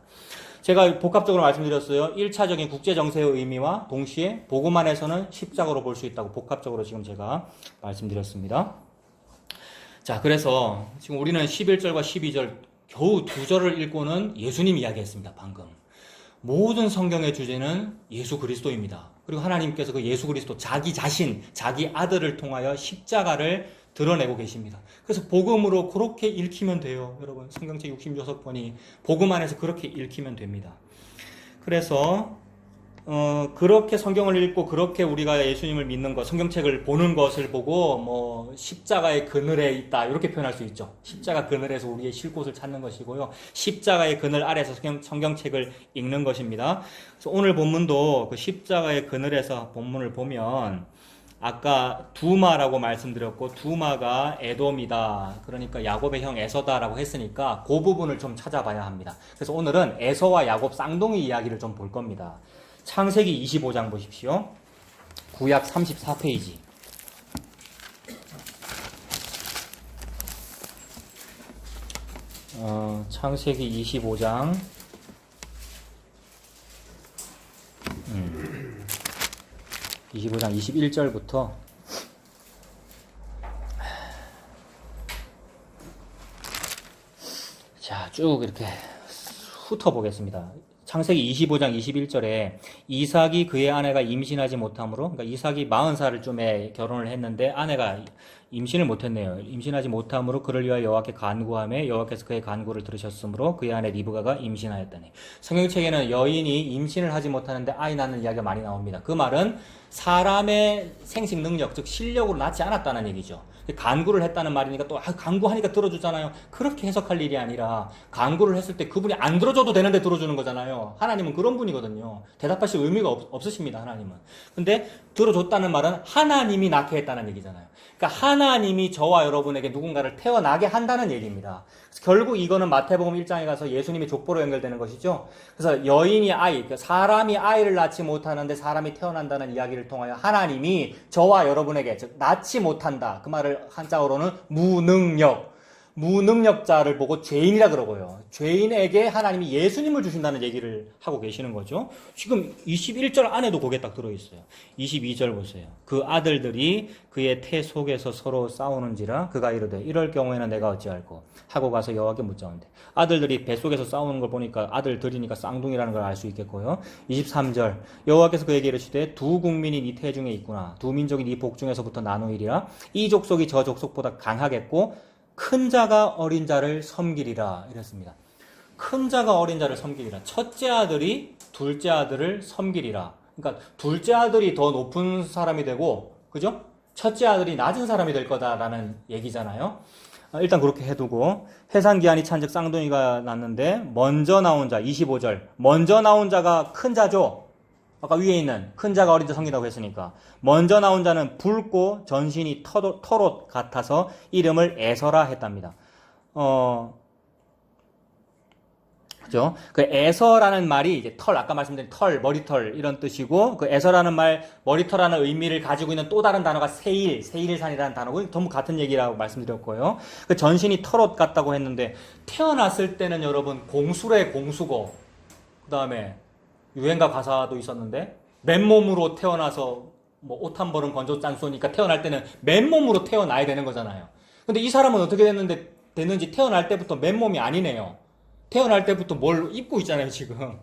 제가 복합적으로 말씀드렸어요. 1차적인 국제정세의 의미와 동시에 복음 안에서는 십자가로 볼 수 있다고 복합적으로 지금 제가 말씀드렸습니다. 자, 그래서 지금 우리는 11절과 12절 겨우 두 절을 읽고는 예수님 이야기했습니다. 방금. 모든 성경의 주제는 예수 그리스도입니다. 그리고 하나님께서 그 예수 그리스도, 자기 자신, 자기 아들을 통하여 십자가를 드러내고 계십니다. 그래서 복음으로 그렇게 읽히면 돼요. 여러분, 성경책 66번이 복음 안에서 그렇게 읽히면 됩니다. 그래서 그렇게 성경을 읽고 그렇게 우리가 예수님을 믿는 것, 성경책을 보는 것을 보고 뭐 십자가의 그늘에 있다 이렇게 표현할 수 있죠. 십자가 그늘에서 우리의 쉴 곳을 찾는 것이고요. 십자가의 그늘 아래서 성경책을 읽는 것입니다. 그래서 오늘 본문도 그 십자가의 그늘에서 본문을 보면 아까 두마라고 말씀드렸고, 두마가 에돔이다. 그러니까 야곱의 형 에서다라고 했으니까 그 부분을 좀 찾아봐야 합니다. 그래서 오늘은 에서와 야곱 쌍둥이 이야기를 좀 볼 겁니다. 창세기 25장 보십시오. 구약 34페이지. 창세기 25장 25장 21절부터 자, 쭉 이렇게 훑어보겠습니다. 창세기 25장 21절에 이삭이 그의 아내가 임신하지 못함으로, 그러니까 이삭이 40살을 쯤에 결혼을 했는데 아내가 임신을 못했네요. 임신하지 못함으로 그를 위하여 여호와께 간구하며 여호와께서 그의 간구를 들으셨으므로 그의 아내 리브가가 임신하였다니. 성경책에는 여인이 임신을 하지 못하는데 아이 낳는 이야기가 많이 나옵니다. 그 말은 사람의 생식 능력, 즉 실력으로 낳지 않았다는 얘기죠. 간구를 했다는 말이니까 또 간구하니까 들어주잖아요. 그렇게 해석할 일이 아니라 간구를 했을 때 그분이 안 들어줘도 되는데 들어주는 거잖아요. 하나님은 그런 분이거든요. 대답하실 의미가 없으십니다. 하나님은. 근데 들어줬다는 말은 하나님이 낳게 했다는 얘기잖아요. 그러니까 하나님이 저와 여러분에게 누군가를 태어나게 한다는 얘기입니다. 그래서 결국 이거는 마태복음 1장에 가서 예수님의 족보로 연결되는 것이죠. 그래서 여인이 사람이 아이를 낳지 못하는데 사람이 태어난다는 이야기를 통하여 하나님이 저와 여러분에게, 즉 낳지 못한다, 그 말을 한자어로는 무능력자를 보고 죄인이라 그러고요. 죄인에게 하나님이 예수님을 주신다는 얘기를 하고 계시는 거죠. 지금 21절 안에도 그게 딱 들어있어요. 22절 보세요. 그 아들들이 그의 태 속에서 서로 싸우는지라 그가 이르되 이럴 경우에는 내가 어찌할꼬 하고 가서 여호와께 묻자온대. 아들들이 뱃속에서 싸우는 걸 보니까 아들들이니까 쌍둥이라는 걸 알 수 있겠고요. 23절 여호와께서 그에게 이르시되 두 국민이 네 태 중에 있구나. 두 민족이 네 복 중에서부터 나누이리라. 이 족속이 저 족속보다 강하겠고 큰 자가 어린 자를 섬기리라 이랬습니다. 큰 자가 어린 자를 섬기리라. 첫째 아들이 둘째 아들을 섬기리라. 그러니까 둘째 아들이 더 높은 사람이 되고, 그죠? 첫째 아들이 낮은 사람이 될 거다라는 얘기잖아요. 일단 그렇게 해두고, 해산기한이 찬즉 쌍둥이가 낳는데 먼저 나온 자 25절 먼저 나온 자가 큰 자죠. 아까 위에 있는 큰 자가 어린 자 섬긴다고 했으니까 먼저 나온 자는 붉고 전신이 털옷 같아서 이름을 에서라 했답니다. 그죠? 그 에서라는 말이 이제 털, 아까 말씀드린 털, 머리털 이런 뜻이고, 그 에서라는 말, 머리털이라는 의미를 가지고 있는 또 다른 단어가 세일산이라는 단어고, 전부 같은 얘기라고 말씀드렸고요. 그 전신이 털옷 같다고 했는데 태어났을 때는 여러분 공수래 공수고, 그 다음에 유행가 가사도 있었는데 맨몸으로 태어나서 뭐 옷 한 벌은 건져 짠쏘니까 태어날 때는 맨몸으로 태어나야 되는 거잖아요. 근데 이 사람은 어떻게 됐는지 태어날 때부터 맨몸이 아니네요. 태어날 때부터 뭘 입고 있잖아요, 지금.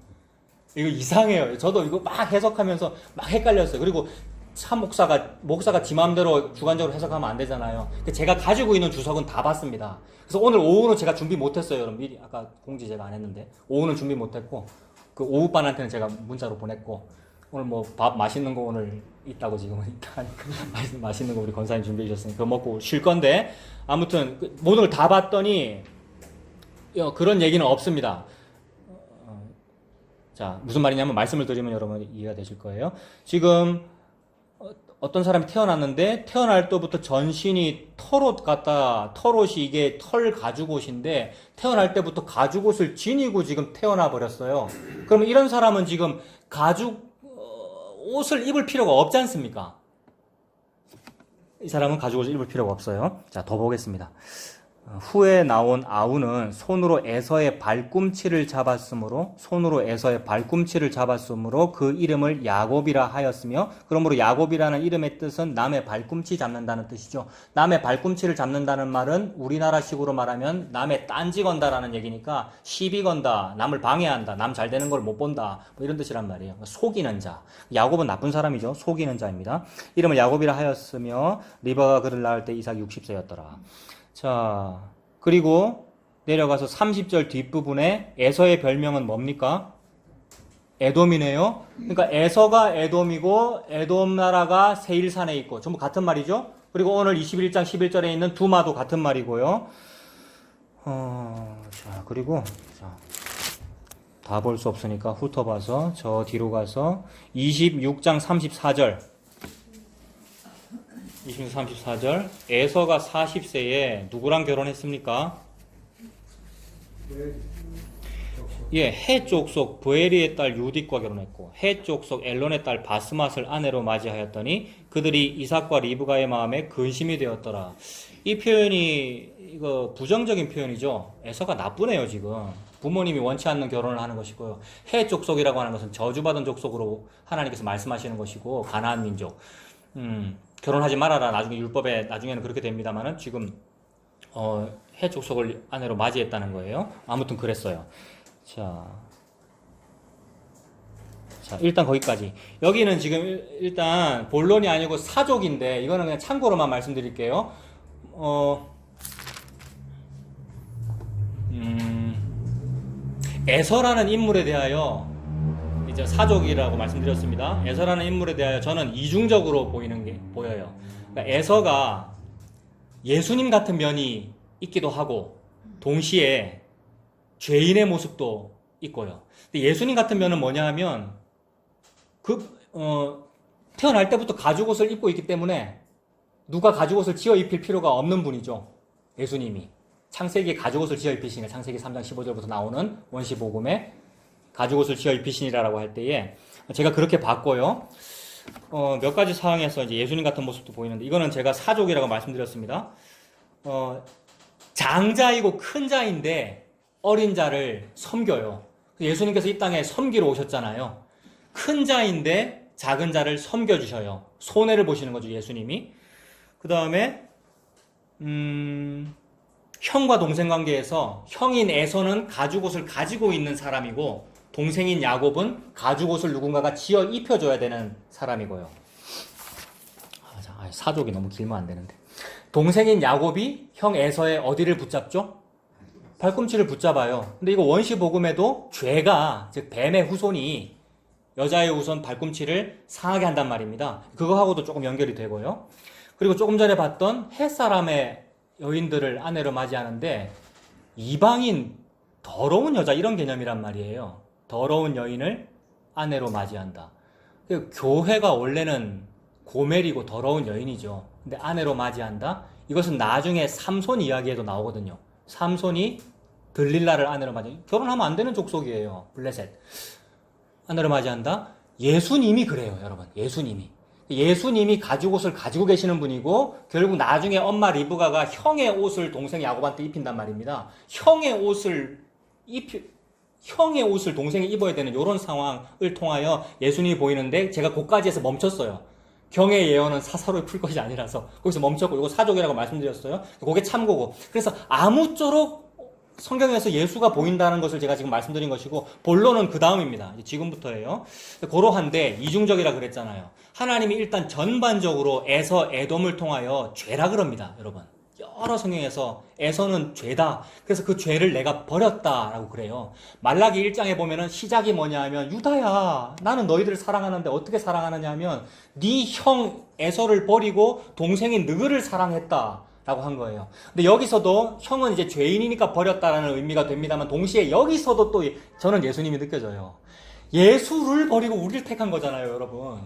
이거 이상해요. 저도 이거 막 해석하면서 막 헷갈렸어요. 그리고 참 목사가 지 마음대로 주관적으로 해석하면 안 되잖아요. 제가 가지고 있는 주석은 다 봤습니다. 그래서 오늘 오후는 제가 준비 못했어요. 여러분 미리 아까 공지 제가 안 했는데 오후는 준비 못했고 그 오후반한테는 제가 문자로 보냈고 오늘 뭐 밥 맛있는 거 오늘 있다고 지금은 있다 하니까 맛있는 거 우리 권사님 준비해 주셨으니까 그거 먹고 쉴 건데 아무튼 모든 걸 다 봤더니 그런 얘기는 없습니다. 자 무슨 말이냐면 말씀을 드리면 여러분 이해가 되실 거예요. 지금 어떤 사람이 태어났는데 태어날 때부터 전신이 털옷 같다. 털옷이 이게 털 가죽옷인데 태어날 때부터 가죽옷을 지니고 지금 태어나 버렸어요. 그러면 이런 사람은 지금 가죽 옷을 입을 필요가 없지 않습니까? 이 사람은 가죽옷을 입을 필요가 없어요. 자, 더 보겠습니다. 후에 나온 아우는 손으로 에서의 발꿈치를 잡았으므로 그 이름을 야곱이라 하였으며 그러므로 야곱이라는 이름의 뜻은 남의 발꿈치 잡는다는 뜻이죠. 남의 발꿈치를 잡는다는 말은 우리나라식으로 말하면 남의 딴지 건다라는 얘기니까 시비 건다, 남을 방해한다, 남 잘 되는 걸 못 본다 뭐 이런 뜻이란 말이에요. 속이는 자. 야곱은 나쁜 사람이죠. 속이는 자입니다. 이름을 야곱이라 하였으며 리브가가 그를 낳을 때 이삭이 60세였더라. 자, 그리고 내려가서 30절 뒷부분에 에서의 별명은 뭡니까? 에돔이네요. 그러니까 에서가 에돔이고 에돔 나라가 세일산에 있고 전부 같은 말이죠. 그리고 오늘 21장 11절에 있는 두마도 같은 말이고요. 자, 그리고 다 볼 수 없으니까 훑어봐서 저 뒤로 가서 26장 34절 34절 에서가 40세에 누구랑 결혼했습니까? 예, 해 족속 브에리의 딸 유딕과 결혼했고 해 족속 엘론의 딸 바스맛을 아내로 맞이하였더니 그들이 이삭과 리브가의 마음에 근심이 되었더라. 이 표현이 이거 부정적인 표현이죠. 에서가 나쁘네요. 지금 부모님이 원치 않는 결혼을 하는 것이고요. 해 족속이라고 하는 것은 저주받은 족속으로 하나님께서 말씀하시는 것이고 가나안 민족 결혼하지 말아라. 나중에 율법에 나중에는 그렇게 됩니다만은 지금 해 족속을 아내로 맞이했다는 거예요. 아무튼 그랬어요. 자, 일단 거기까지. 여기는 지금 일단 본론이 아니고 사족인데 이거는 그냥 참고로만 말씀드릴게요. 에서라는 인물에 대하여 이제 사족이라고 말씀드렸습니다. 에서라는 인물에 대하여 저는 이중적으로 보이는 게 보여요. 그러니까 에서가 예수님 같은 면이 있기도 하고 동시에 죄인의 모습도 있고요. 근데 예수님 같은 면은 뭐냐 하면 태어날 때부터 가죽옷을 입고 있기 때문에 누가 가죽옷을 지어 입힐 필요가 없는 분이죠. 예수님이 창세기에 가죽옷을 지어 입히시니까 창세기 3장 15절부터 나오는 원시복음에 가죽옷을 지어 입히시니라라고 할 때에 제가 그렇게 봤고요. 몇 가지 상황에서 이제 예수님 같은 모습도 보이는데 이거는 제가 사족이라고 말씀드렸습니다. 장자이고 큰 자인데 어린 자를 섬겨요. 예수님께서 이 땅에 섬기러 오셨잖아요. 큰 자인데 작은 자를 섬겨주셔요. 손해를 보시는 거죠, 예수님이. 그 다음에 형과 동생 관계에서 형인 에서는 가죽옷을 가지고 있는 사람이고 동생인 야곱은 가죽옷을 누군가가 지어 입혀줘야 되는 사람이고요. 사족이 너무 길면 안 되는데. 동생인 야곱이 형 에서의 어디를 붙잡죠? 발꿈치를 붙잡아요. 근데 이거 원시복음에도 죄가, 즉 뱀의 후손이 여자의 후손 발꿈치를 상하게 한단 말입니다. 그거하고도 조금 연결이 되고요. 그리고 조금 전에 봤던 햇사람의 여인들을 아내로 맞이하는데 이방인 더러운 여자 이런 개념이란 말이에요. 더러운 여인을 아내로 맞이한다. 교회가 원래는 고멜이고 더러운 여인이죠. 근데 아내로 맞이한다? 이것은 나중에 삼손 이야기에도 나오거든요. 삼손이 들릴라를 아내로 맞이, 결혼하면 안 되는 족속이에요. 블레셋. 아내로 맞이한다? 예수님이 그래요, 여러분. 예수님이 가죽옷을 가지고 계시는 분이고 결국 나중에 엄마 리브가가 형의 옷을 동생 야곱한테 입힌단 말입니다. 형의 옷을 동생이 입어야 되는 이런 상황을 통하여 예수님이 보이는데 제가 그까지 해서 멈췄어요. 경의 예언은 사사로이 풀 것이 아니라서 거기서 멈췄고 이거 사족이라고 말씀드렸어요. 그게 참고고. 그래서 아무쪼록 성경에서 예수가 보인다는 것을 제가 지금 말씀드린 것이고 본론은 그 다음입니다. 지금부터예요. 고러한데 이중적이라 그랬잖아요. 하나님이 일단 전반적으로 에서 에돔을 통하여 죄라 그럽니다. 여러분. 여러 성경에서 에서는 죄다. 그래서 그 죄를 내가 버렸다라고 그래요. 말라기 1장에 보면은 시작이 뭐냐 하면 유다야 나는 너희들을 사랑하는데 어떻게 사랑하느냐 하면 네 형 에서를 버리고 동생인 너희를 사랑했다. 라고 한 거예요. 근데 여기서도 형은 이제 죄인이니까 버렸다라는 의미가 됩니다만 동시에 여기서도 또 저는 예수님이 느껴져요. 예수를 버리고 우리를 택한 거잖아요, 여러분.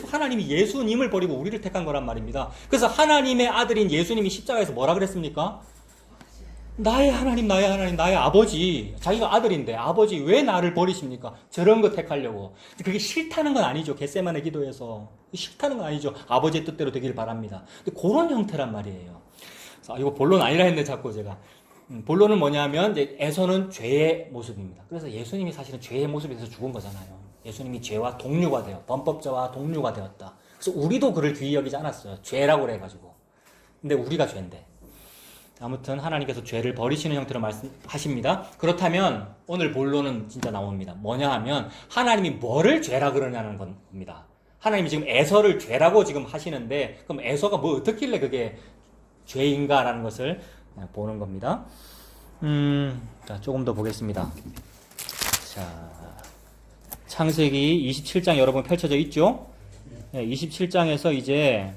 하나님이 예수님을 버리고 우리를 택한 거란 말입니다. 그래서 하나님의 아들인 예수님이 십자가에서 뭐라 그랬습니까? 나의 하나님, 나의 아버지. 자기가 아들인데 아버지 왜 나를 버리십니까? 저런 거 택하려고. 그게 싫다는 건 아니죠. 겟세마네 기도에서. 싫다는 건 아니죠. 아버지의 뜻대로 되길 바랍니다. 근데 그런 형태란 말이에요. 이거 본론 아니라 했네, 자꾸 제가. 본론은 뭐냐면, 에서는 죄의 모습입니다. 그래서 예수님이 사실은 죄의 모습에서 죽은 거잖아요. 예수님이 죄와 동류가 되어, 범법자와 동류가 되었다. 그래서 우리도 그를 귀히 여기지 않았어요. 죄라고 그래가지고. 근데 우리가 죄인데. 아무튼 하나님께서 죄를 버리시는 형태로 말씀하십니다. 그렇다면 오늘 본론은 진짜 나옵니다. 뭐냐 하면 하나님이 뭐를 죄라 그러냐는 겁니다. 하나님이 지금 에서를 죄라고 지금 하시는데 그럼 에서가 뭐 어떻길래 그게 죄인가라는 것을 보는 겁니다. 자, 조금 더 보겠습니다. 자, 창세기 27장 여러분 펼쳐져 있죠? 27장에서 이제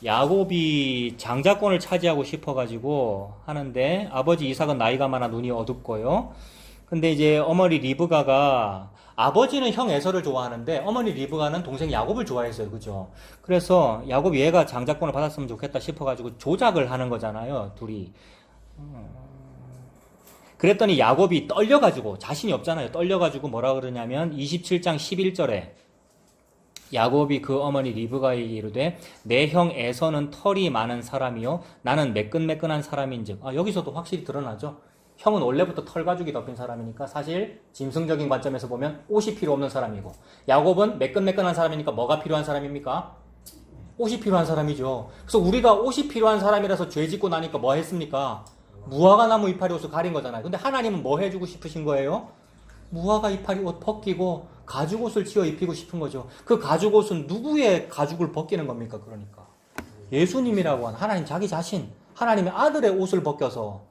야곱이 장자권을 차지하고 싶어가지고 하는데 아버지 이삭은 나이가 많아 눈이 어둡고요. 근데 이제 어머니 리브가가 아버지는 형 에서를 좋아하는데 어머니 리브가는 동생 야곱을 좋아했어요. 그죠? 그래서 야곱이 얘가 장자권을 받았으면 좋겠다 싶어가지고 조작을 하는 거잖아요. 둘이. 그랬더니 야곱이 떨려가지고 자신이 없잖아요. 떨려가지고 뭐라 그러냐면 27장 11절에 야곱이 그 어머니 리브가에게 이르되 내 형 에서는 털이 많은 사람이요 나는 매끈매끈한 사람인즉 여기서도 확실히 드러나죠. 형은 원래부터 털 가죽이 덮인 사람이니까 사실 짐승적인 관점에서 보면 옷이 필요 없는 사람이고 야곱은 매끈매끈한 사람이니까 뭐가 필요한 사람입니까? 옷이 필요한 사람이죠. 그래서 우리가 옷이 필요한 사람이라서 죄 짓고 나니까 뭐 했습니까? 무화과 나무 이파리 옷을 가린 거잖아요. 근데 하나님은 뭐 해주고 싶으신 거예요? 무화과 이파리 옷 벗기고 가죽 옷을 지어 입히고 싶은 거죠. 그 가죽 옷은 누구의 가죽을 벗기는 겁니까? 그러니까 예수님이라고 한 하나님 자기 자신 하나님의 아들의 옷을 벗겨서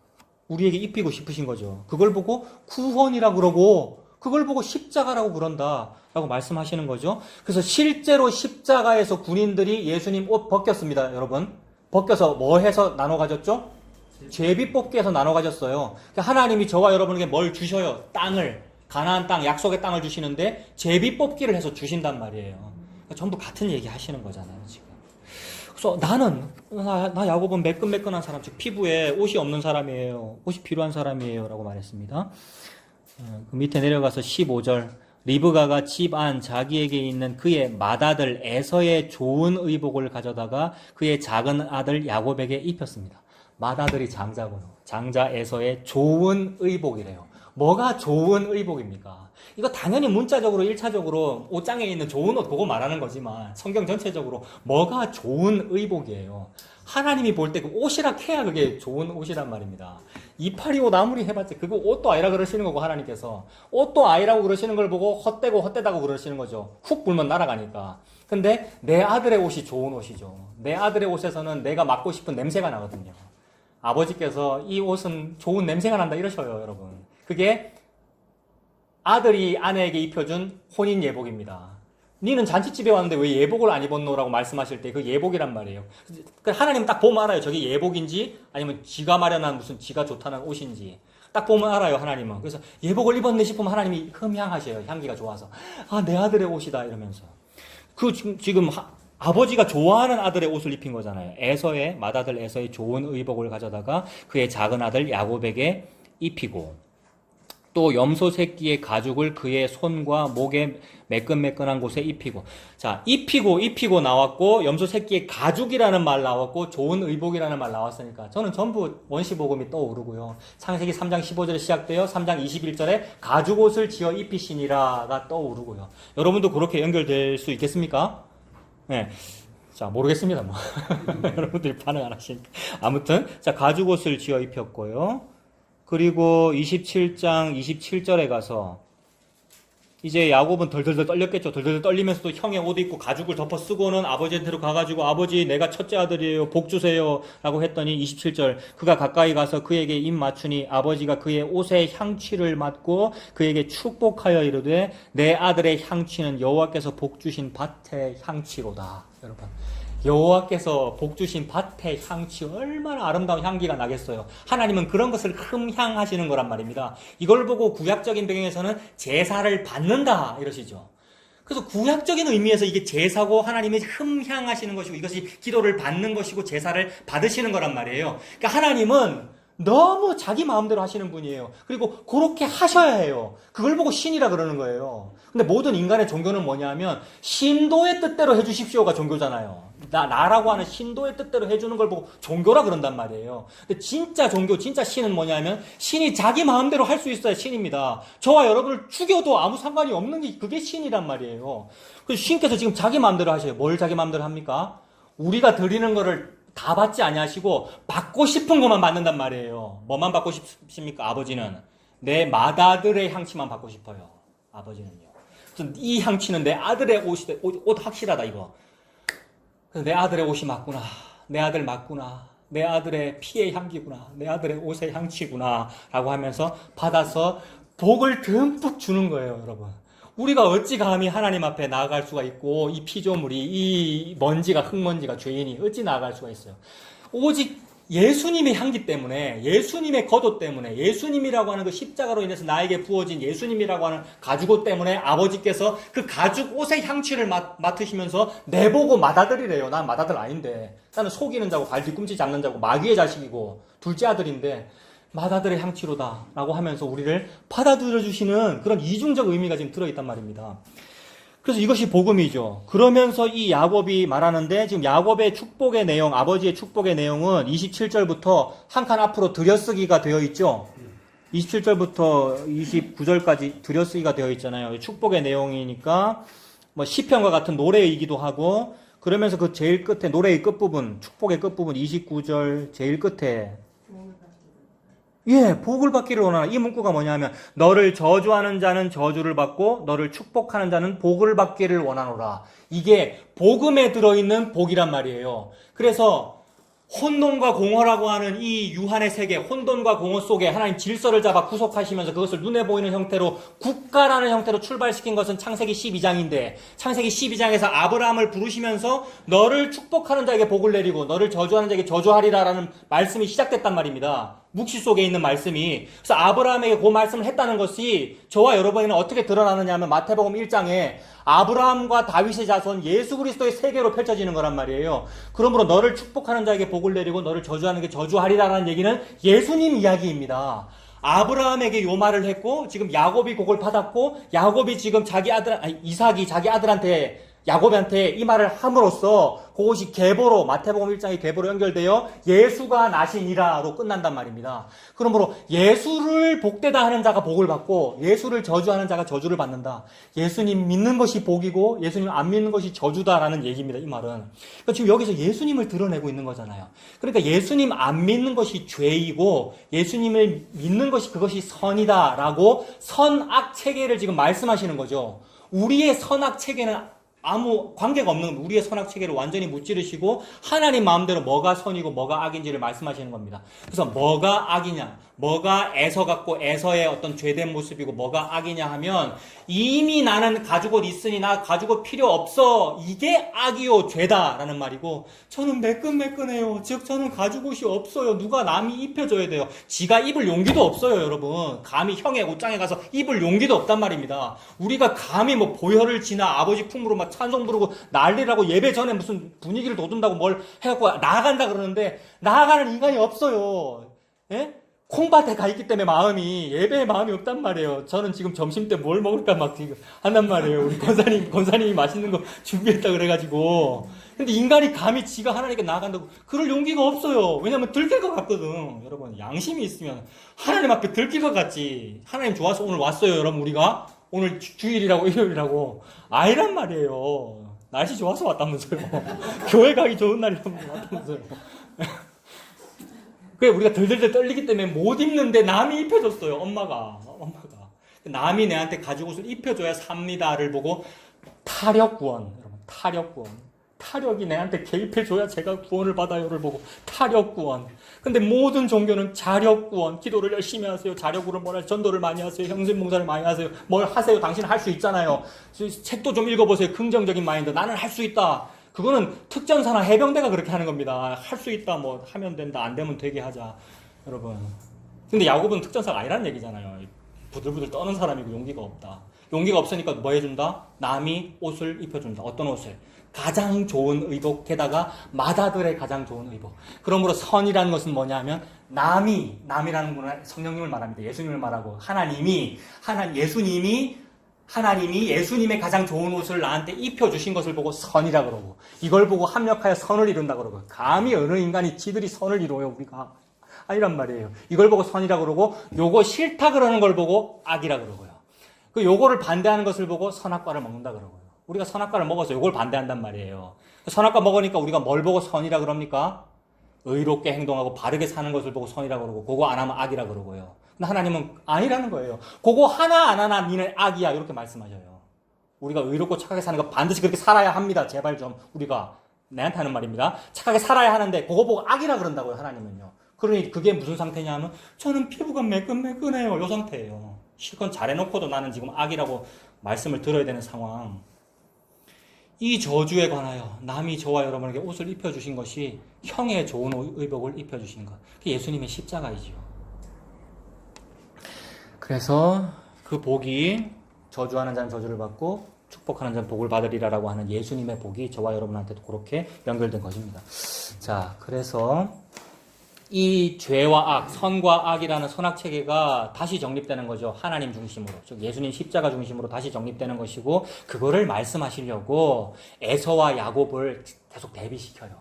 우리에게 입히고 싶으신 거죠. 그걸 보고 구원이라고 그러고 그걸 보고 십자가라고 그런다 라고 말씀하시는 거죠. 그래서 실제로 십자가에서 군인들이 예수님 옷 벗겼습니다. 여러분 벗겨서 뭐 해서 나눠 가졌죠? 제비 뽑기 해서 나눠 가졌어요. 하나님이 저와 여러분에게 뭘 주셔요? 땅을, 가나안 땅, 약속의 땅을 주시는데 제비 뽑기를 해서 주신단 말이에요. 그러니까 전부 같은 얘기 하시는 거잖아요, 지금. 그래서 나 야곱은 매끈매끈한 사람, 즉 피부에 옷이 없는 사람이에요. 옷이 필요한 사람이에요. 라고 말했습니다. 그 밑에 내려가서 15절. 리브가가 집 안 자기에게 있는 그의 맏아들 에서의 좋은 의복을 가져다가 그의 작은 아들 야곱에게 입혔습니다. 맏아들이 장자고요. 장자 에서의 좋은 의복이래요. 뭐가 좋은 의복입니까? 이거 당연히 문자적으로 1차적으로 옷장에 있는 좋은 옷 보고 말하는 거지만 성경 전체적으로 뭐가 좋은 의복이에요. 하나님이 볼 때 그 옷이라 해야 그게 좋은 옷이란 말입니다. 이파리 옷 아무리 해봤자 그거 옷도 아니라 그러시는 거고 하나님께서 옷도 아니라고 그러시는 걸 보고 헛되고 헛되다고 그러시는 거죠. 훅 불면 날아가니까. 근데 내 아들의 옷이 좋은 옷이죠. 내 아들의 옷에서는 내가 맡고 싶은 냄새가 나거든요. 아버지께서 이 옷은 좋은 냄새가 난다 이러셔요, 여러분. 그게 아들이 아내에게 입혀준 혼인 예복입니다. 니는 잔치집에 왔는데 왜 예복을 안 입었노라고 말씀하실 때 그 예복이란 말이에요. 하나님 딱 보면 알아요. 저게 예복인지 아니면 지가 마련한 무슨 지가 좋다는 옷인지 딱 보면 알아요, 하나님은. 그래서 예복을 입었네 싶으면 하나님이 흠향하셔요. 향기가 좋아서. 내 아들의 옷이다 이러면서. 지금 아버지가 좋아하는 아들의 옷을 입힌 거잖아요. 에서의 맏아들 에서의 좋은 의복을 가져다가 그의 작은 아들 야곱에게 입히고 또 염소 새끼의 가죽을 그의 손과 목에 매끈매끈한 곳에 입히고. 자, 입히고 나왔고 염소 새끼의 가죽이라는 말 나왔고 좋은 의복이라는 말 나왔으니까 저는 전부 원시복음이 떠오르고요. 창세기 3장 15절에 시작되어 3장 21절에 가죽옷을 지어 입히시니라가 떠오르고요. 여러분도 그렇게 연결될 수 있겠습니까? 네. 자, 모르겠습니다, 뭐. 여러분들이 반응 안 하시니까. 아무튼, 자, 가죽옷을 지어 입혔고요. 그리고 27장 27절에 가서 이제 야곱은 덜덜덜 떨렸겠죠. 덜덜덜 떨리면서도 형의 옷 입고 가죽을 덮어 쓰고는 아버지한테로 가가지고 아버지 내가 첫째 아들이에요. 복 주세요. 라고 했더니 27절 그가 가까이 가서 그에게 입 맞추니 아버지가 그의 옷의 향취를 맡고 그에게 축복하여 이르되 내 아들의 향취는 여호와께서 복 주신 밭의 향취로다. 여러분 여호와께서 복 주신 밭의 향취 얼마나 아름다운 향기가 나겠어요. 하나님은 그런 것을 흠향하시는 거란 말입니다. 이걸 보고 구약적인 배경에서는 제사를 받는다 이러시죠. 그래서 구약적인 의미에서 이게 제사고 하나님이 흠향하시는 것이고 이것이 기도를 받는 것이고 제사를 받으시는 거란 말이에요. 그러니까 하나님은 너무 자기 마음대로 하시는 분이에요. 그리고 그렇게 하셔야 해요. 그걸 보고 신이라 그러는 거예요. 근데 모든 인간의 종교는 뭐냐면 신도의 뜻대로 해주십시오가 종교잖아요. 나라고 하는 신도의 뜻대로 해주는 걸 보고 종교라 그런단 말이에요. 근데 진짜 종교, 진짜 신은 뭐냐면 신이 자기 마음대로 할 수 있어야 신입니다. 저와 여러분을 죽여도 아무 상관이 없는 게 그게 신이란 말이에요. 그래서 신께서 지금 자기 마음대로 하셔요. 뭘 자기 마음대로 합니까? 우리가 드리는 거를 다 받지 아니하시고 받고 싶은 것만 받는단 말이에요. 뭐만 받고 싶습니까? 아버지는 내 맏아들의 향치만 받고 싶어요. 아버지는요. 그래서 이 향치는 내 아들의 옷 확실하다 이거. 그래서 내 아들의 옷이 맞구나. 내 아들 맞구나. 내 아들의 피의 향기구나. 내 아들의 옷의 향치구나. 라고 하면서 받아서 복을 듬뿍 주는 거예요, 여러분. 우리가 어찌 감히 하나님 앞에 나아갈 수가 있고 이 피조물이 이 먼지가 흙먼지가 죄인이 어찌 나아갈 수가 있어요. 오직 예수님의 향기 때문에 예수님의 겉옷 때문에 예수님이라고 하는 그 십자가로 인해서 나에게 부어진 예수님이라고 하는 가죽옷 때문에 아버지께서 그 가죽 옷의 향취를 맡으시면서 내보고 맏아들이래요. 난 맏아들 아닌데 나는 속이는 자고 발 뒤꿈치 잡는 자고 마귀의 자식이고 둘째 아들인데 맏아들의 향취로다 라고 하면서 우리를 받아들여 주시는 그런 이중적 의미가 지금 들어있단 말입니다. 그래서 이것이 복음이죠. 그러면서 이 야곱이 말하는데 지금 야곱의 축복의 내용, 아버지의 축복의 내용은 27절부터 한 칸 앞으로 들여쓰기가 되어 있죠. 27절부터 29절까지 들여쓰기가 되어 있잖아요. 축복의 내용이니까 뭐 시편과 같은 노래이기도 하고 그러면서 그 제일 끝에 노래의 끝부분, 축복의 끝부분 29절 제일 끝에 복을 받기를 원하나. 이 문구가 뭐냐면 너를 저주하는 자는 저주를 받고 너를 축복하는 자는 복을 받기를 원하노라. 이게 복음에 들어있는 복이란 말이에요. 그래서 혼돈과 공허라고 하는 이 유한의 세계, 혼돈과 공허 속에 하나님 질서를 잡아 구속하시면서 그것을 눈에 보이는 형태로 국가라는 형태로 출발시킨 것은 창세기 12장인데 창세기 12장에서 아브라함을 부르시면서 너를 축복하는 자에게 복을 내리고 너를 저주하는 자에게 저주하리라라는 말씀이 시작됐단 말입니다. 묵시 속에 있는 말씀이. 그래서 아브라함에게 그 말씀을 했다는 것이 저와 여러분에게는 어떻게 드러나느냐 하면 마태복음 1장에 아브라함과 다윗의 자손 예수 그리스도의 세계로 펼쳐지는 거란 말이에요. 그러므로 너를 축복하는 자에게 복을 내리고 너를 저주하는 게 저주하리라는 얘기는 예수님 이야기입니다. 아브라함에게 요 말을 했고 지금 야곱이 그걸 받았고 야곱이 지금 이삭이 자기 아들한테 야곱한테 이 말을 함으로써 그것이 계보로 마태복음 1장의 계보로 연결되어 예수가 나시니라로 끝난단 말입니다. 그러므로 예수를 복되다 하는 자가 복을 받고 예수를 저주하는 자가 저주를 받는다. 예수님 믿는 것이 복이고 예수님 안 믿는 것이 저주다라는 얘기입니다. 이 말은. 그러니까 지금 여기서 예수님을 드러내고 있는 거잖아요. 그러니까 예수님 안 믿는 것이 죄이고 예수님을 믿는 것이 그것이 선이다라고 선악 체계를 지금 말씀하시는 거죠. 우리의 선악 체계는 아무 관계가 없는 우리의 선악 체계를 완전히 무찌르시고 하나님 마음대로 뭐가 선이고 뭐가 악인지를 말씀하시는 겁니다. 그래서 뭐가 악이냐, 뭐가 에서 같고 에서의 어떤 죄된 모습이고 뭐가 악이냐 하면 이미 나는 가죽옷 있으니 나 가죽옷 필요 없어. 이게 악이요 죄다라는 말이고 저는 매끈매끈해요. 즉 저는 가죽옷이 없어요. 누가 남이 입혀줘야 돼요. 지가 입을 용기도 없어요, 여러분. 감히 형의 옷장에 가서 입을 용기도 없단 말입니다. 우리가 감히 뭐 보혈을 지나 아버지 품으로 막 찬송 부르고 난리라고 예배 전에 무슨 분위기를 돋운다고 뭘 해갖고 나아간다 그러는데 나아가는 인간이 없어요. 예? 콩밭에 가 있기 때문에 마음이 예배에 마음이 없단 말이에요. 저는 지금 점심 때 뭘 먹을까 막 지금 한단 말이에요. 우리 권사님이 맛있는 거 준비했다 그래가지고. 근데 인간이 감히 지가 하나님께 나아간다고 그럴 용기가 없어요. 왜냐면 들킬 것 같거든. 여러분 양심이 있으면 하나님 앞에 들킬 것 같지. 하나님 좋아서 오늘 왔어요, 여러분. 우리가 오늘 주일이라고 일요일이라고 아니란 말이에요. 날씨 좋아서 왔다면서요. 교회 가기 좋은 날이라고 왔다면서요. 그래 우리가 덜덜덜 떨리기 때문에 못 입는데 남이 입혀줬어요. 엄마가. 남이 내한테 가죽 옷을 입혀줘야 삽니다를 보고 타력구원. 여러분 타력구원. 타력이 내한테 개입해줘야 제가 구원을 받아요를 보고 타력구원. 근데 모든 종교는 자력구원. 기도를 열심히 하세요. 자력으로 뭘 하세요. 전도를 많이 하세요. 형제봉사를 많이 하세요. 뭘 하세요. 당신 할 수 있잖아요. 책도 좀 읽어보세요. 긍정적인 마인드. 나는 할 수 있다. 그거는 특전사나 해병대가 그렇게 하는 겁니다. 할 수 있다. 뭐 하면 된다. 안 되면 되게 하자. 여러분. 근데 야곱은 특전사가 아니라는 얘기잖아요. 부들부들 떠는 사람이고 용기가 없다. 용기가 없으니까 뭐 해준다? 남이 옷을 입혀준다. 어떤 옷을? 가장 좋은 의복, 게다가 마다들의 가장 좋은 의복. 그러므로 선이라는 것은 뭐냐면 남이라는 분은 성령님을 말합니다. 예수님을 말하고 하나님이 예수님의 가장 좋은 옷을 나한테 입혀주신 것을 보고 선이라 그러고, 이걸 보고 합력하여 선을 이룬다 그러고, 감히 어느 인간이 지들이 선을 이루어요. 우리가 아니란 말이에요. 이걸 보고 선이라 그러고, 요거 싫다 그러는 걸 보고 악이라 그러고요. 그 요거를 반대하는 것을 보고 선악과를 먹는다 그러고요. 우리가 선악과를 먹어서 이걸 반대한단 말이에요. 선악과 먹으니까 우리가 뭘 보고 선이라 그럽니까? 의롭게 행동하고 바르게 사는 것을 보고 선이라 그러고, 그거 안 하면 악이라 그러고요. 근데 하나님은 아니라는 거예요. 그거 하나 안 하나 니는 악이야 이렇게 말씀하셔요. 우리가 의롭고 착하게 사는 거 반드시 그렇게 살아야 합니다. 제발 좀 우리가 내한테 하는 말입니다. 착하게 살아야 하는데 그거 보고 악이라 그런다고요. 하나님은요. 그러니 그게 무슨 상태냐면 저는 피부가 매끈매끈해요. 이 상태예요. 실컷 잘해놓고도 나는 지금 악이라고 말씀을 들어야 되는 상황. 이 저주에 관하여 남이 저와 여러분에게 옷을 입혀주신 것이 형의 좋은 의복을 입혀주신 것. 그게 예수님의 십자가이지요. 그래서 그 복이 저주하는 자는 저주를 받고 축복하는 자는 복을 받으리라라고 하는 예수님의 복이 저와 여러분한테도 그렇게 연결된 것입니다. 자, 그래서 이 죄와 악, 선과 악이라는 선악체계가 다시 정립되는 거죠. 하나님 중심으로. 즉 예수님 십자가 중심으로 다시 정립되는 것이고, 그거를 말씀하시려고 에서와 야곱을 계속 대비시켜요.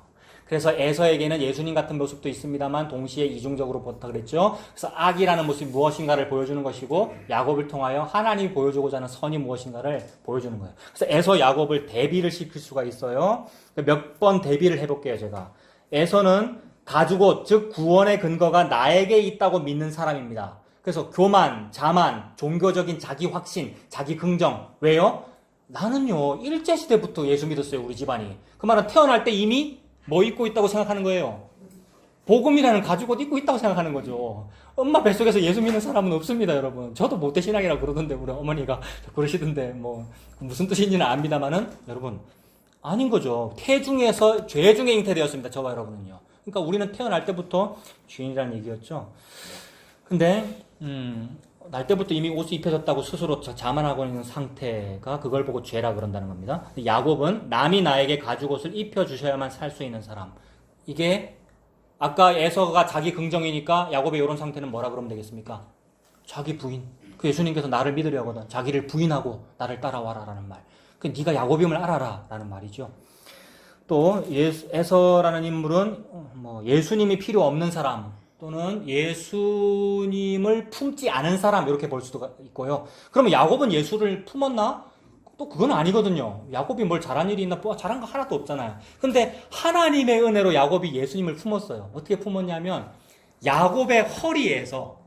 그래서 에서에게는 예수님 같은 모습도 있습니다만 동시에 이중적으로 보았다 그랬죠. 그래서 악이라는 모습이 무엇인가를 보여주는 것이고, 야곱을 통하여 하나님이 보여주고자 하는 선이 무엇인가를 보여주는 거예요. 그래서 에서 야곱을 대비를 시킬 수가 있어요. 몇 번 대비를 해볼게요. 제가 에서는 가죽옷, 즉 구원의 근거가 나에게 있다고 믿는 사람입니다. 그래서 교만, 자만, 종교적인 자기 확신, 자기 긍정. 왜요? 나는요 일제시대부터 예수 믿었어요. 우리 집안이. 그 말은 태어날 때 이미 뭐 입고 있다고 생각하는 거예요? 복음이라는 가죽옷 입고 있다고 생각하는 거죠. 엄마 뱃속에서 예수 믿는 사람은 없습니다. 여러분. 저도 모태신앙이라고 그러던데 우리 어머니가 그러시던데 뭐 무슨 뜻인지는 압니다만은 여러분 아닌 거죠. 태중에서 죄 중에 잉태되었습니다. 저와 여러분은요. 그러니까 우리는 태어날 때부터 죄인이라는 얘기였죠. 근데 날 때부터 이미 옷이 입혀졌다고 스스로 자만하고 있는 상태가 그걸 보고 죄라 그런다는 겁니다. 야곱은 남이 나에게 가죽옷을 입혀주셔야만 살 수 있는 사람. 이게 아까 에서가 자기 긍정이니까 야곱의 이런 상태는 뭐라 그러면 되겠습니까? 자기 부인. 그 예수님께서 나를 믿으려 하거든. 자기를 부인하고 나를 따라와라 라는 말. 그 네가 야곱임을 알아라 라는 말이죠. 또 에서라는 인물은 뭐 예수님이 필요 없는 사람 또는 예수님을 품지 않은 사람 이렇게 볼 수도 있고요. 그러면 야곱은 예수를 품었나? 또 그건 아니거든요. 야곱이 뭘 잘한 일이 있나? 뭐 잘한 거 하나도 없잖아요. 근데 하나님의 은혜로 야곱이 예수님을 품었어요. 어떻게 품었냐면 야곱의 허리에서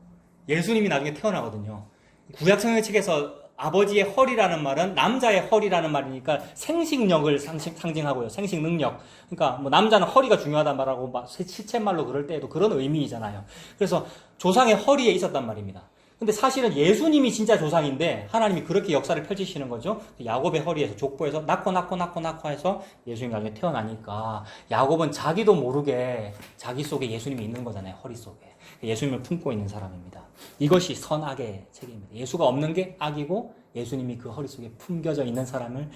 예수님이 나중에 태어나거든요. 구약 성경책에서 아버지의 허리라는 말은 남자의 허리라는 말이니까 생식력을 상징하고요. 생식 능력. 그러니까 뭐 남자는 허리가 중요하단 말하고 막 시쳇말로 그럴 때에도 그런 의미이잖아요. 그래서 조상의 허리에 있었단 말입니다. 근데 사실은 예수님이 진짜 조상인데 하나님이 그렇게 역사를 펼치시는 거죠. 야곱의 허리에서 족보에서 낳고 해서 예수님이 나중에 태어나니까 야곱은 자기도 모르게 자기 속에 예수님이 있는 거잖아요. 허리 속에. 예수님을 품고 있는 사람입니다. 이것이 선악의 책입니다. 예수가 없는 게 악이고 예수님이 그 허리 속에 품겨져 있는 사람을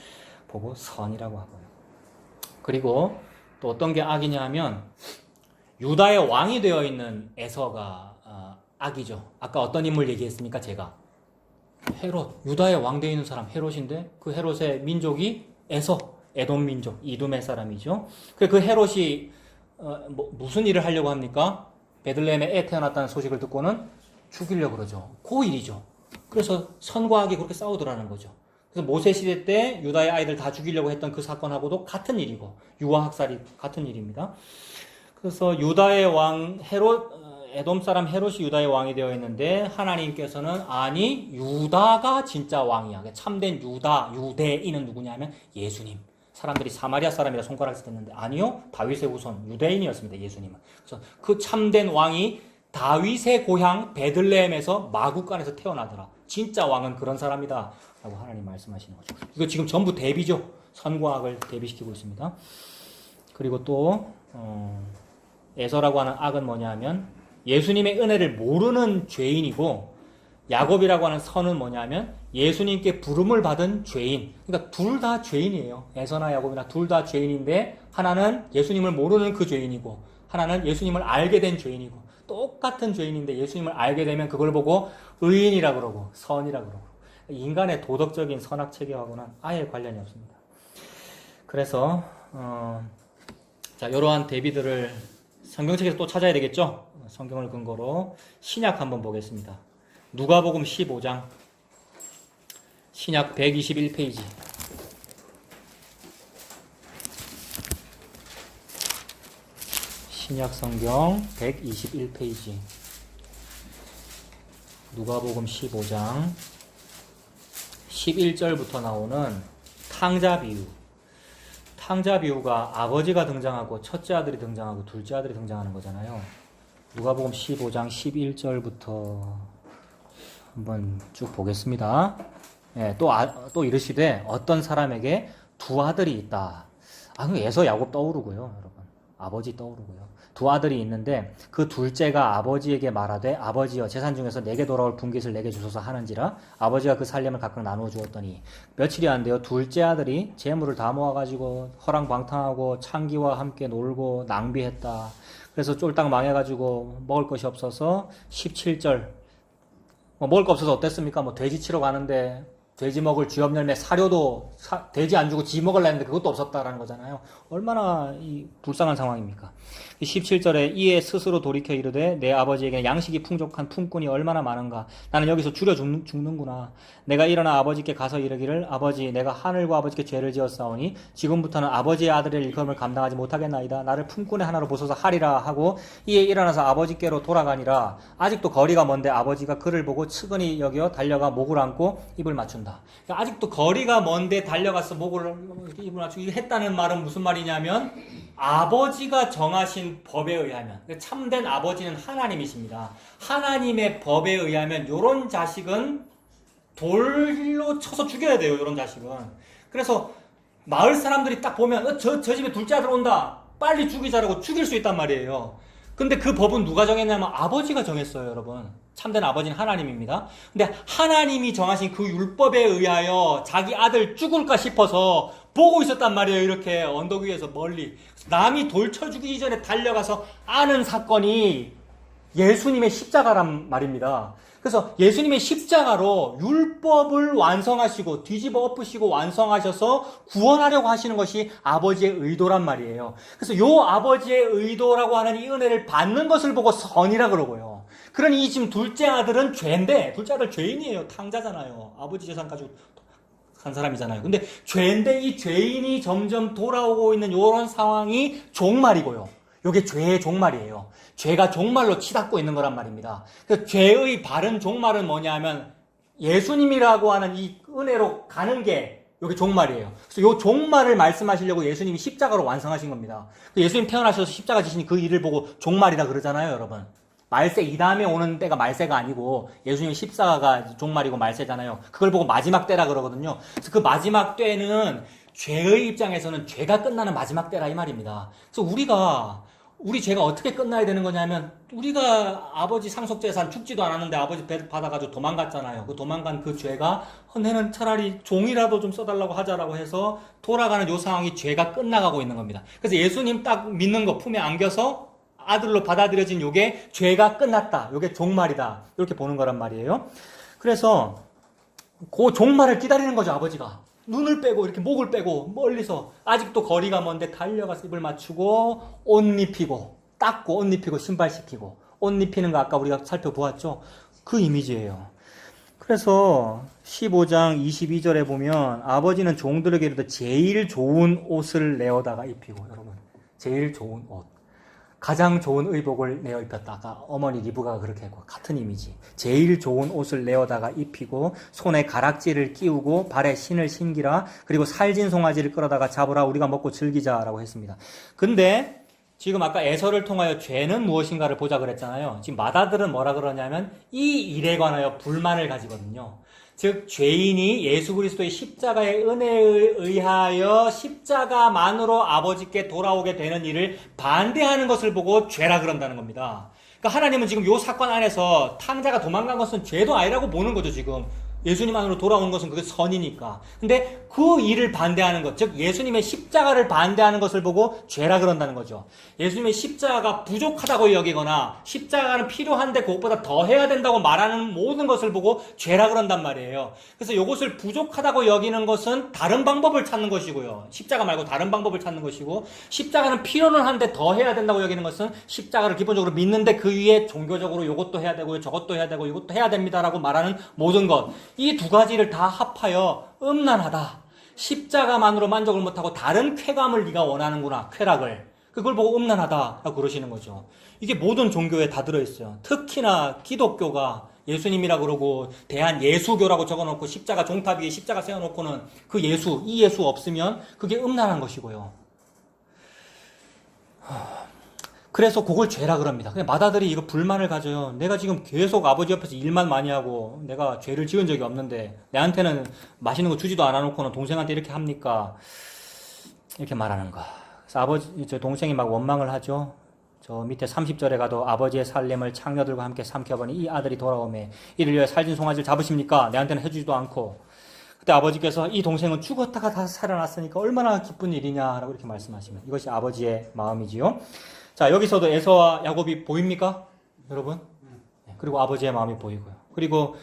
보고 선이라고 하고요. 그리고 또 어떤 게 악이냐 하면 유다의 왕이 되어 있는 에서가 악이죠. 아까 어떤 인물 얘기했습니까? 제가 헤롯, 유다의 왕 되어 있는 사람 헤롯인데 그 헤롯의 민족이 에서, 에돔 민족, 이둠의 사람이죠. 그 헤롯이 무슨 일을 하려고 합니까? 베들레헴에 애 태어났다는 소식을 듣고는 죽이려고 그러죠. 그 일이죠. 그래서 선과 악이 그렇게 싸우더라는 거죠. 그래서 모세 시대 때 유다의 아이들 다 죽이려고 했던 그 사건하고도 같은 일이고 유아 학살이 같은 일입니다. 그래서 유다의 왕 헤롯 에돔 사람 헤롯이 유다의 왕이 되어 있는데 하나님께서는 아니 유다가 진짜 왕이야. 참된 유대인은 누구냐면 예수님. 사람들이 사마리아 사람이라 손가락을 댔는데 아니요, 다윗의 후손 유대인이었습니다. 예수님은. 그래서 그 참된 왕이 다윗의 고향 베들레헴에서 마구간에서 태어나더라. 진짜 왕은 그런 사람이다 라고 하나님 말씀하시는 거죠. 이거 지금 전부 대비죠. 선과악을 대비시키고 있습니다. 그리고 또 에서라고 하는 악은 뭐냐면 예수님의 은혜를 모르는 죄인이고, 야곱이라고 하는 선은 뭐냐면 예수님께 부름을 받은 죄인. 그러니까 둘 다 죄인이에요. 에서나 야곱이나 둘 다 죄인인데, 하나는 예수님을 모르는 그 죄인이고 하나는 예수님을 알게 된 죄인이고, 똑같은 죄인인데 예수님을 알게 되면 그걸 보고 의인이라 그러고 선이라 그러고, 인간의 도덕적인 선악 체계하고는 아예 관련이 없습니다. 그래서 자, 이러한 대비들을 성경책에서 또 찾아야 되겠죠? 성경을 근거로 신약 한번 보겠습니다. 누가복음 15장 신약 121페이지. 신약 성경 121페이지. 누가복음 15장 11절부터 나오는 탕자 비유. 탕자 비유가 아버지가 등장하고 첫째 아들이 등장하고 둘째 아들이 등장하는 거잖아요. 누가복음 15장 11절부터 한번 쭉 보겠습니다. 예, 또 이르시되 어떤 사람에게 두 아들이 있다. 에서 야곱 떠오르고요, 여러분. 아버지 떠오르고요. 두 아들이 있는데 그 둘째가 아버지에게 말하되 아버지여 재산 중에서 내게 돌아올 분깃을 내게 주소서 하는지라. 아버지가 그 살림을 각각 나누어 주었더니 며칠이 안 돼요. 둘째 아들이 재물을 다 모아가지고 허랑방탕하고 창기와 함께 놀고 낭비했다. 그래서 쫄딱 망해가지고 먹을 것이 없어서 17절 먹을 거 없어서 어땠습니까? 돼지 치러 가는데 돼지 먹을 쥐업 열매 사료도 돼지 안 주고 지 먹으려 했는데 그것도 없었다라는 거잖아요. 얼마나 불쌍한 상황입니까? 17절에 이에 스스로 돌이켜 이르되 내 아버지에게는 양식이 풍족한 품꾼이 얼마나 많은가. 나는 여기서 줄여 죽는구나. 내가 일어나 아버지께 가서 이르기를 아버지 내가 하늘과 아버지께 죄를 지었사오니 지금부터는 아버지의 아들의 일컬음을 감당하지 못하겠나이다. 나를 품꾼의 하나로 보소서 하리라 하고 이에 일어나서 아버지께로 돌아가니라. 아직도 거리가 먼데 아버지가 그를 보고 측은히 여겨 달려가 목을 안고 입을 맞춘다. 그러니까 아직도 거리가 먼데 달려가서 목을 입을 맞추고 했다는 말은 무슨 말이냐면 아버지가 정하신 법에 의하면, 참된 아버지는 하나님이십니다. 하나님의 법에 의하면 요런 자식은 돌로 쳐서 죽여야 돼요. 요런 자식은. 그래서 마을 사람들이 딱 보면 저 집에 둘째 아들 온다, 빨리 죽이자라고 죽일 수 있단 말이에요. 근데 그 법은 누가 정했냐면 아버지가 정했어요, 여러분. 참된 아버지는 하나님입니다. 근데 하나님이 정하신 그 율법에 의하여 자기 아들 죽을까 싶어서 보고 있었단 말이에요. 이렇게 언덕 위에서 멀리. 남이 돌 쳐 죽이기 전에 달려가서 아는 사건이 예수님의 십자가란 말입니다. 그래서 예수님의 십자가로 율법을 완성하시고 뒤집어 엎으시고 완성하셔서 구원하려고 하시는 것이 아버지의 의도란 말이에요. 그래서 요 아버지의 의도라고 하는 이 은혜를 받는 것을 보고 선이라 그러고요. 그러니 이 지금 둘째 아들은 죄인데, 둘째 아들 죄인이에요. 탕자잖아요. 아버지 재산 가지고 한 사람이잖아요. 근데 죄인데 이 죄인이 점점 돌아오고 있는 이런 상황이 종말이고요. 이게 죄의 종말이에요. 죄가 종말로 치닫고 있는 거란 말입니다. 그래서 죄의 바른 종말은 뭐냐 하면 예수님이라고 하는 이 은혜로 가는 게 이게 종말이에요. 그래서 이 종말을 말씀하시려고 예수님이 십자가로 완성하신 겁니다. 예수님 태어나셔서 십자가 지시니 그 일을 보고 종말이다 그러잖아요, 여러분. 말세, 이 다음에 오는 때가 말세가 아니고 예수님 십자가가 종말이고 말세잖아요. 그걸 보고 마지막 때라 그러거든요. 그래서 그 마지막 때는 죄의 입장에서는 죄가 끝나는 마지막 때라 이 말입니다. 그래서 우리 죄가 어떻게 끝나야 되는 거냐면, 우리가 아버지 상속재산 죽지도 않았는데 아버지 배 받아가지고 도망갔잖아요. 그 도망간 그 죄가 내는 차라리 종이라도 좀 써달라고 하자라고 해서 돌아가는 요 상황이 죄가 끝나가고 있는 겁니다. 그래서 예수님 딱 믿는 거 품에 안겨서 아들로 받아들여진 요게 죄가 끝났다. 요게 종말이다. 이렇게 보는 거란 말이에요. 그래서 그 종말을 기다리는 거죠, 아버지가. 눈을 빼고 이렇게 목을 빼고 멀리서 아직도 거리가 먼데 달려가서 입을 맞추고 옷 입히고 닦고 옷 입히고 신발 씻기고, 옷 입히는 거 아까 우리가 살펴보았죠. 그 이미지예요. 그래서 15장 22절에 보면 아버지는 종들에게 이르되 제일 좋은 옷을 내어다가 입히고, 여러분 제일 좋은 옷. 가장 좋은 의복을 내어 입혔다. 아까 어머니 리브가가 그렇게 했고 같은 이미지. 제일 좋은 옷을 내어다가 입히고 손에 가락지를 끼우고 발에 신을 신기라. 그리고 살진 송아지를 끌어다가 잡으라. 우리가 먹고 즐기자라고 했습니다. 근데 지금 아까 에서를 통하여 죄는 무엇인가를 보자 그랬잖아요. 지금 마다들은 뭐라 그러냐면 이 일에 관하여 불만을 가지거든요. 즉 죄인이 예수 그리스도의 십자가의 은혜에 의하여 십자가만으로 아버지께 돌아오게 되는 일을 반대하는 것을 보고 죄라 그런다는 겁니다. 그러니까 하나님은 지금 이 사건 안에서 탕자가 도망간 것은 죄도 아니라고 보는 거죠. 지금 예수님 안으로 돌아오는 것은 그게 선이니까. 근데 그 일을 반대하는 것, 즉 예수님의 십자가를 반대하는 것을 보고 죄라 그런다는 거죠. 예수님의 십자가가 부족하다고 여기거나 십자가는 필요한데 그것보다 더 해야 된다고 말하는 모든 것을 보고 죄라 그런단 말이에요. 그래서 이것을 부족하다고 여기는 것은 다른 방법을 찾는 것이고요. 십자가 말고 다른 방법을 찾는 것이고, 십자가는 필요는 한데 더 해야 된다고 여기는 것은 십자가를 기본적으로 믿는데 그 위에 종교적으로 이것도 해야 되고 저것도 해야 되고 이것도 해야 됩니다라고 말하는 모든 것, 이 두 가지를 다 합하여 음란하다. 십자가만으로 만족을 못하고 다른 쾌감을 네가 원하는구나. 쾌락을. 그걸 보고 음란하다라고 그러시는 거죠. 이게 모든 종교에 다 들어있어요. 특히나 기독교가 예수님이라 그러고 대한예수교라고 적어놓고 십자가 종탑 위에 십자가 세워놓고는 그 예수, 이 예수 없으면 그게 음란한 것이고요. 그래서 그걸 죄라 그럽니다. 그냥 마다들이 이거 불만을 가져요. 내가 지금 계속 아버지 옆에서 일만 많이 하고 내가 죄를 지은 적이 없는데 내한테는 맛있는 거 주지도 않아놓고는 동생한테 이렇게 합니까? 이렇게 말하는 거. 그래서 저 동생이 막 원망을 하죠. 저 밑에 30절에 가도 아버지의 살림을 창녀들과 함께 삼켜보니 이 아들이 돌아오매 이를 위하여 살진 송아지를 잡으십니까? 내한테는 해주지도 않고. 그때 아버지께서 이 동생은 죽었다가 다시 살아났으니까 얼마나 기쁜 일이냐라고 이렇게 말씀하시면 이것이 아버지의 마음이지요. 자, 여기서도 에서와 야곱이 보입니까? 여러분? 그리고 아버지의 마음이 보이고요. 그리고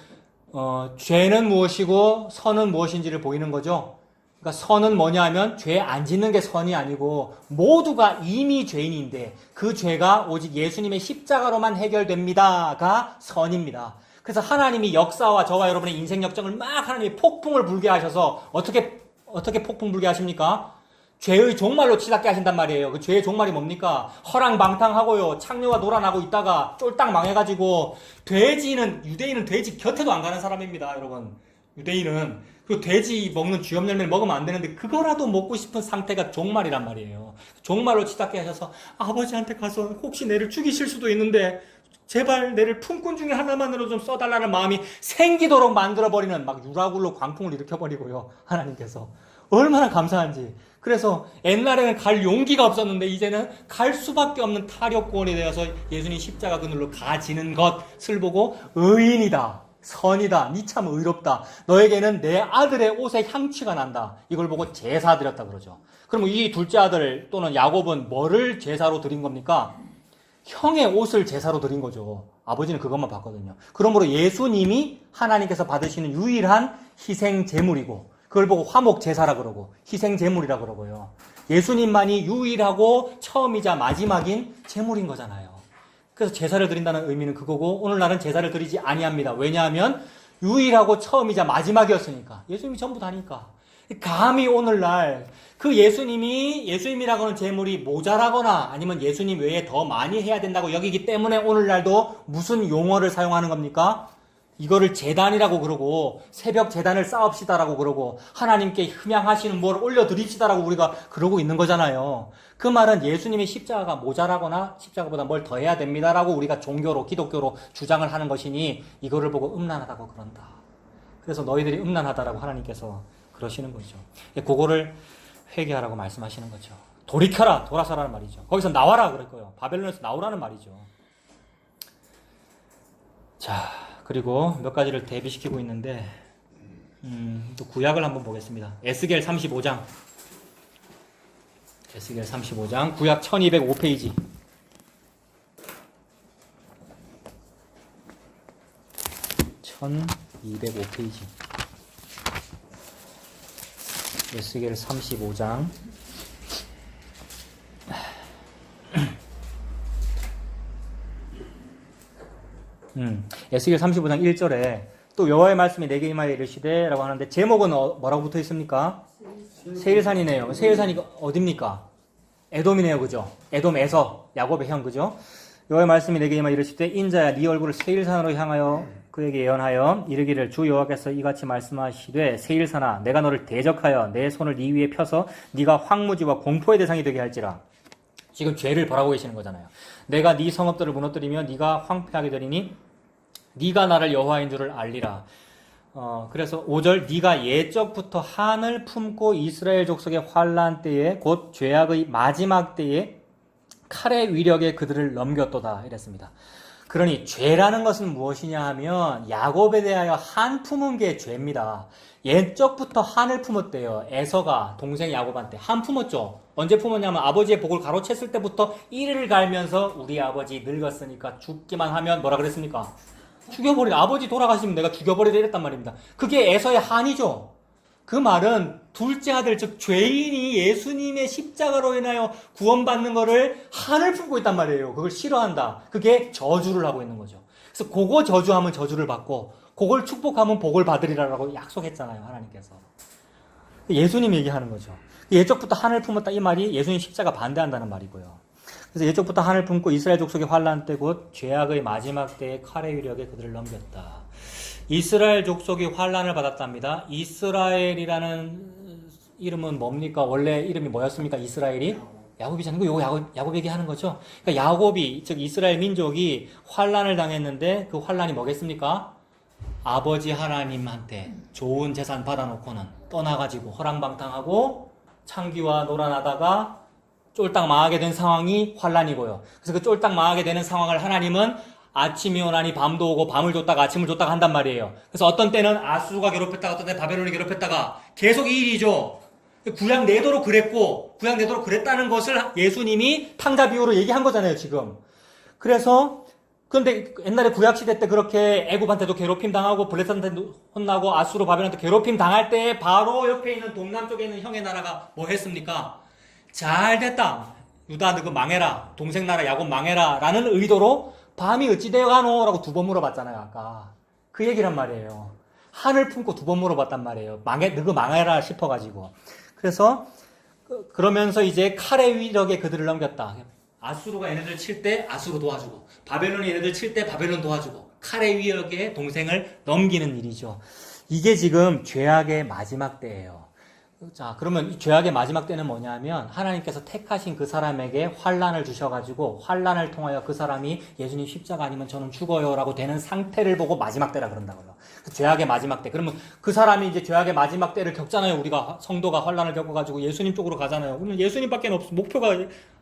죄는 무엇이고 선은 무엇인지를 보이는 거죠. 그러니까 선은 뭐냐 하면 죄 안 짓는 게 선이 아니고 모두가 이미 죄인인데 그 죄가 오직 예수님의 십자가로만 해결됩니다가 선입니다. 그래서 하나님이 역사와 저와 여러분의 인생 역정을 막 하나님이 폭풍을 불게 하셔서 어떻게 폭풍 불게 하십니까? 죄의 종말로 치닫게 하신단 말이에요. 그 죄의 종말이 뭡니까? 허랑방탕하고요. 창녀와 놀아나고 있다가 쫄딱 망해가지고 유대인은 돼지 곁에도 안 가는 사람입니다. 여러분. 유대인은 그 돼지 먹는 쥐염 열매를 먹으면 안 되는데 그거라도 먹고 싶은 상태가 종말이란 말이에요. 종말로 치닫게 하셔서 아버지한테 가서 혹시 내를 죽이실 수도 있는데 제발 내를 품꾼 중에 하나만으로 좀 써달라는 마음이 생기도록 만들어버리는 막 유라굴로 광풍을 일으켜버리고요. 하나님께서. 얼마나 감사한지. 그래서 옛날에는 갈 용기가 없었는데 이제는 갈 수밖에 없는 타력구원이 되어서 예수님 십자가 그늘로 가지는 것을 보고 의인이다. 선이다. 니 참 의롭다. 너에게는 내 아들의 옷의 향취가 난다. 이걸 보고 제사 드렸다 그러죠. 그럼 이 둘째 아들 또는 야곱은 뭐를 제사로 드린 겁니까? 형의 옷을 제사로 드린 거죠. 아버지는 그것만 봤거든요. 그러므로 예수님이 하나님께서 받으시는 유일한 희생 제물이고 그걸 보고 화목 제사라 그러고 희생 제물이라 그러고요. 예수님만이 유일하고 처음이자 마지막인 제물인 거잖아요. 그래서 제사를 드린다는 의미는 그거고 오늘날은 제사를 드리지 아니합니다. 왜냐하면 유일하고 처음이자 마지막이었으니까. 예수님이 전부 다니까. 감히 오늘날 그 예수님이라고 하는 제물이 모자라거나 아니면 예수님 외에 더 많이 해야 된다고 여기기 때문에 오늘날도 무슨 용어를 사용하는 겁니까? 이거를 제단이라고 그러고 새벽 제단을 쌓읍시다라고 그러고 하나님께 흠양하시는 뭘 올려드립시다라고 우리가 그러고 있는 거잖아요. 그 말은 예수님의 십자가가 모자라거나 십자가보다 뭘 더 해야 됩니다라고 우리가 종교로 기독교로 주장을 하는 것이니 이거를 보고 음란하다고 그런다. 그래서 너희들이 음란하다라고 하나님께서 그러시는 거죠. 그거를 회개하라고 말씀하시는 거죠. 돌이켜라, 돌아서라는 말이죠. 거기서 나와라 그럴 거예요. 바벨론에서 나오라는 말이죠. 자, 그리고 몇 가지를 대비시키고 있는데 또 구약을 한번 보겠습니다. 에스겔 35장. 에스겔 35장 구약 1205페이지. (1205페이지) 에스겔 35장 에스겔 35장 1절에 또 여호와의 말씀이 내게 임하여 이르시되 라고 하는데 제목은 뭐라고 붙어 있습니까? 세일산이네요. 세일산이 어딥니까? 에돔이네요, 그죠? 에돔 에서 야곱의 형, 그죠? 여호와의 말씀이 내게 임하 이르실 때 인자야 네 얼굴을 세일산으로 향하여 그에게 예언하여 이르기를 주 여호와께서 이같이 말씀하시되 세일산아 내가 너를 대적하여 내 손을 네 위에 펴서 네가 황무지와 공포의 대상이 되게 할지라. 지금 죄를 벌하고 계시는 거잖아요. 내가 네 성읍들을 무너뜨리며 네가 황폐하게 되리니 네가 나를 여호와인 줄을 알리라. 그래서 5절 네가 예적부터 한을 품고 이스라엘 족속의 환난 때에 곧 죄악의 마지막 때에 칼의 위력에 그들을 넘겼도다 이랬습니다. 그러니 죄라는 것은 무엇이냐 하면 야곱에 대하여 한 품은 게 죄입니다. 옛적부터 한을 품었대요. 에서가 동생 야곱한테 한 품었죠. 언제 품었냐면 아버지의 복을 가로챘을 때부터 이를 갈면서 우리 아버지 늙었으니까 죽기만 하면 뭐라 그랬습니까? 죽여버리라. 아버지 돌아가시면 내가 죽여버리라 이랬단 말입니다. 그게 에서의 한이죠. 그 말은 둘째 아들 즉 죄인이 예수님의 십자가로 인하여 구원받는 거를 한을 품고 있단 말이에요. 그걸 싫어한다. 그게 저주를 하고 있는 거죠. 그래서 그거 저주하면 저주를 받고 그걸 축복하면 복을 받으리라고 약속했잖아요. 하나님께서. 예수님 얘기하는 거죠. 예적부터 한을 품었다 이 말이 예수님 십자가 반대한다는 말이고요. 그래서 예적부터 한을 품고 이스라엘 족속의 환난 때 곧 죄악의 마지막 때에 칼의 위력에 그들을 넘겼다. 이스라엘 족속이 환난을 받았답니다. 이스라엘이라는 이름은 뭡니까? 원래 이름이 뭐였습니까? 이스라엘이? 야곱이잖아요. 이거 야곱 얘기하는 거죠. 그러니까 야곱이 즉 이스라엘 민족이 환난을 당했는데 그 환난이 뭐겠습니까? 아버지 하나님한테 좋은 재산 받아놓고는 떠나가지고 허랑방탕하고 창기와 놀아나다가 쫄딱 망하게 된 상황이 환난이고요. 그래서 그 쫄딱 망하게 되는 상황을 하나님은 아침이 오나니 밤도 오고 밤을 줬다가 아침을 줬다가 한단 말이에요. 그래서 어떤 때는 아수가 괴롭혔다가 어떤 때는 바벨론이 괴롭혔다가 계속 이 일이죠. 구약 내도록 그랬고 구약 내도록 그랬다는 것을 예수님이 탕자 비유로 얘기한 거잖아요, 지금. 그래서 그런데 옛날에 구약 시대 때 그렇게 애굽한테도 괴롭힘 당하고 블레셋한테도 혼나고 아수르 바벨론한테 괴롭힘 당할 때 바로 옆에 있는 동남쪽에 있는 형의 나라가 뭐 했습니까? 잘 됐다. 유다 너그 망해라. 동생 나라 야곱 망해라. 라는 의도로 밤이 어찌 되어가노? 라고 2번 물어봤잖아요, 아까. 그 얘기란 말이에요. 한을 품고 2번 물어봤단 말이에요. 너그 망해라 싶어가지고. 그래서, 그러면서 이제 칼의 위력에 그들을 넘겼다. 아수르가 얘네들 칠 때 아수르 도와주고, 바벨론이 얘네들 칠 때 바벨론 도와주고, 칼의 위력에 동생을 넘기는 일이죠. 이게 지금 죄악의 마지막 때예요. 자, 그러면 이 죄악의 마지막 때는 뭐냐면 하나님께서 택하신 그 사람에게 환난을 주셔가지고 환난을 통하여 그 사람이 예수님 십자가 아니면 저는 죽어요 라고 되는 상태를 보고 마지막 때라 그런다고요. 그 죄악의 마지막 때. 그러면 그 사람이 이제 죄악의 마지막 때를 겪잖아요. 우리가 성도가 환난을 겪어가지고 예수님 쪽으로 가잖아요. 그러면 예수님밖에 없어.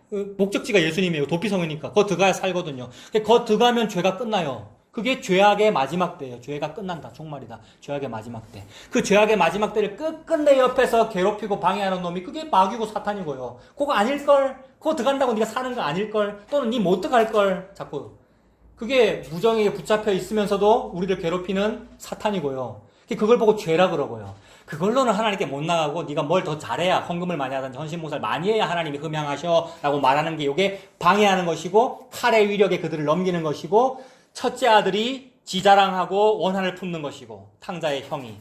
목적지가 예수님이에요. 도피성이니까. 거 들어가야 살거든요. 거 들어가면 죄가 끝나요. 그게 죄악의 마지막 때예요. 죄가 끝난다. 종말이다. 죄악의 마지막 때. 그 죄악의 마지막 때를 끝끝내 옆에서 괴롭히고 방해하는 놈이 그게 마귀고 사탄이고요. 그거 아닐걸? 그거 들어간다고 네가 사는 거 아닐걸? 또는 네 못 들어갈걸? 자꾸. 그게 무정에게 붙잡혀 있으면서도 우리를 괴롭히는 사탄이고요. 그걸 보고 죄라 그러고요. 그걸로는 하나님께 못 나가고 네가 뭘 더 잘해야 헌금을 많이 하든지 헌신봉사를 많이 해야 하나님이 흠양하셔 라고 말하는 게 이게 방해하는 것이고 칼의 위력에 그들을 넘기는 것이고 첫째 아들이 지자랑하고 원한을 품는 것이고 탕자의 형이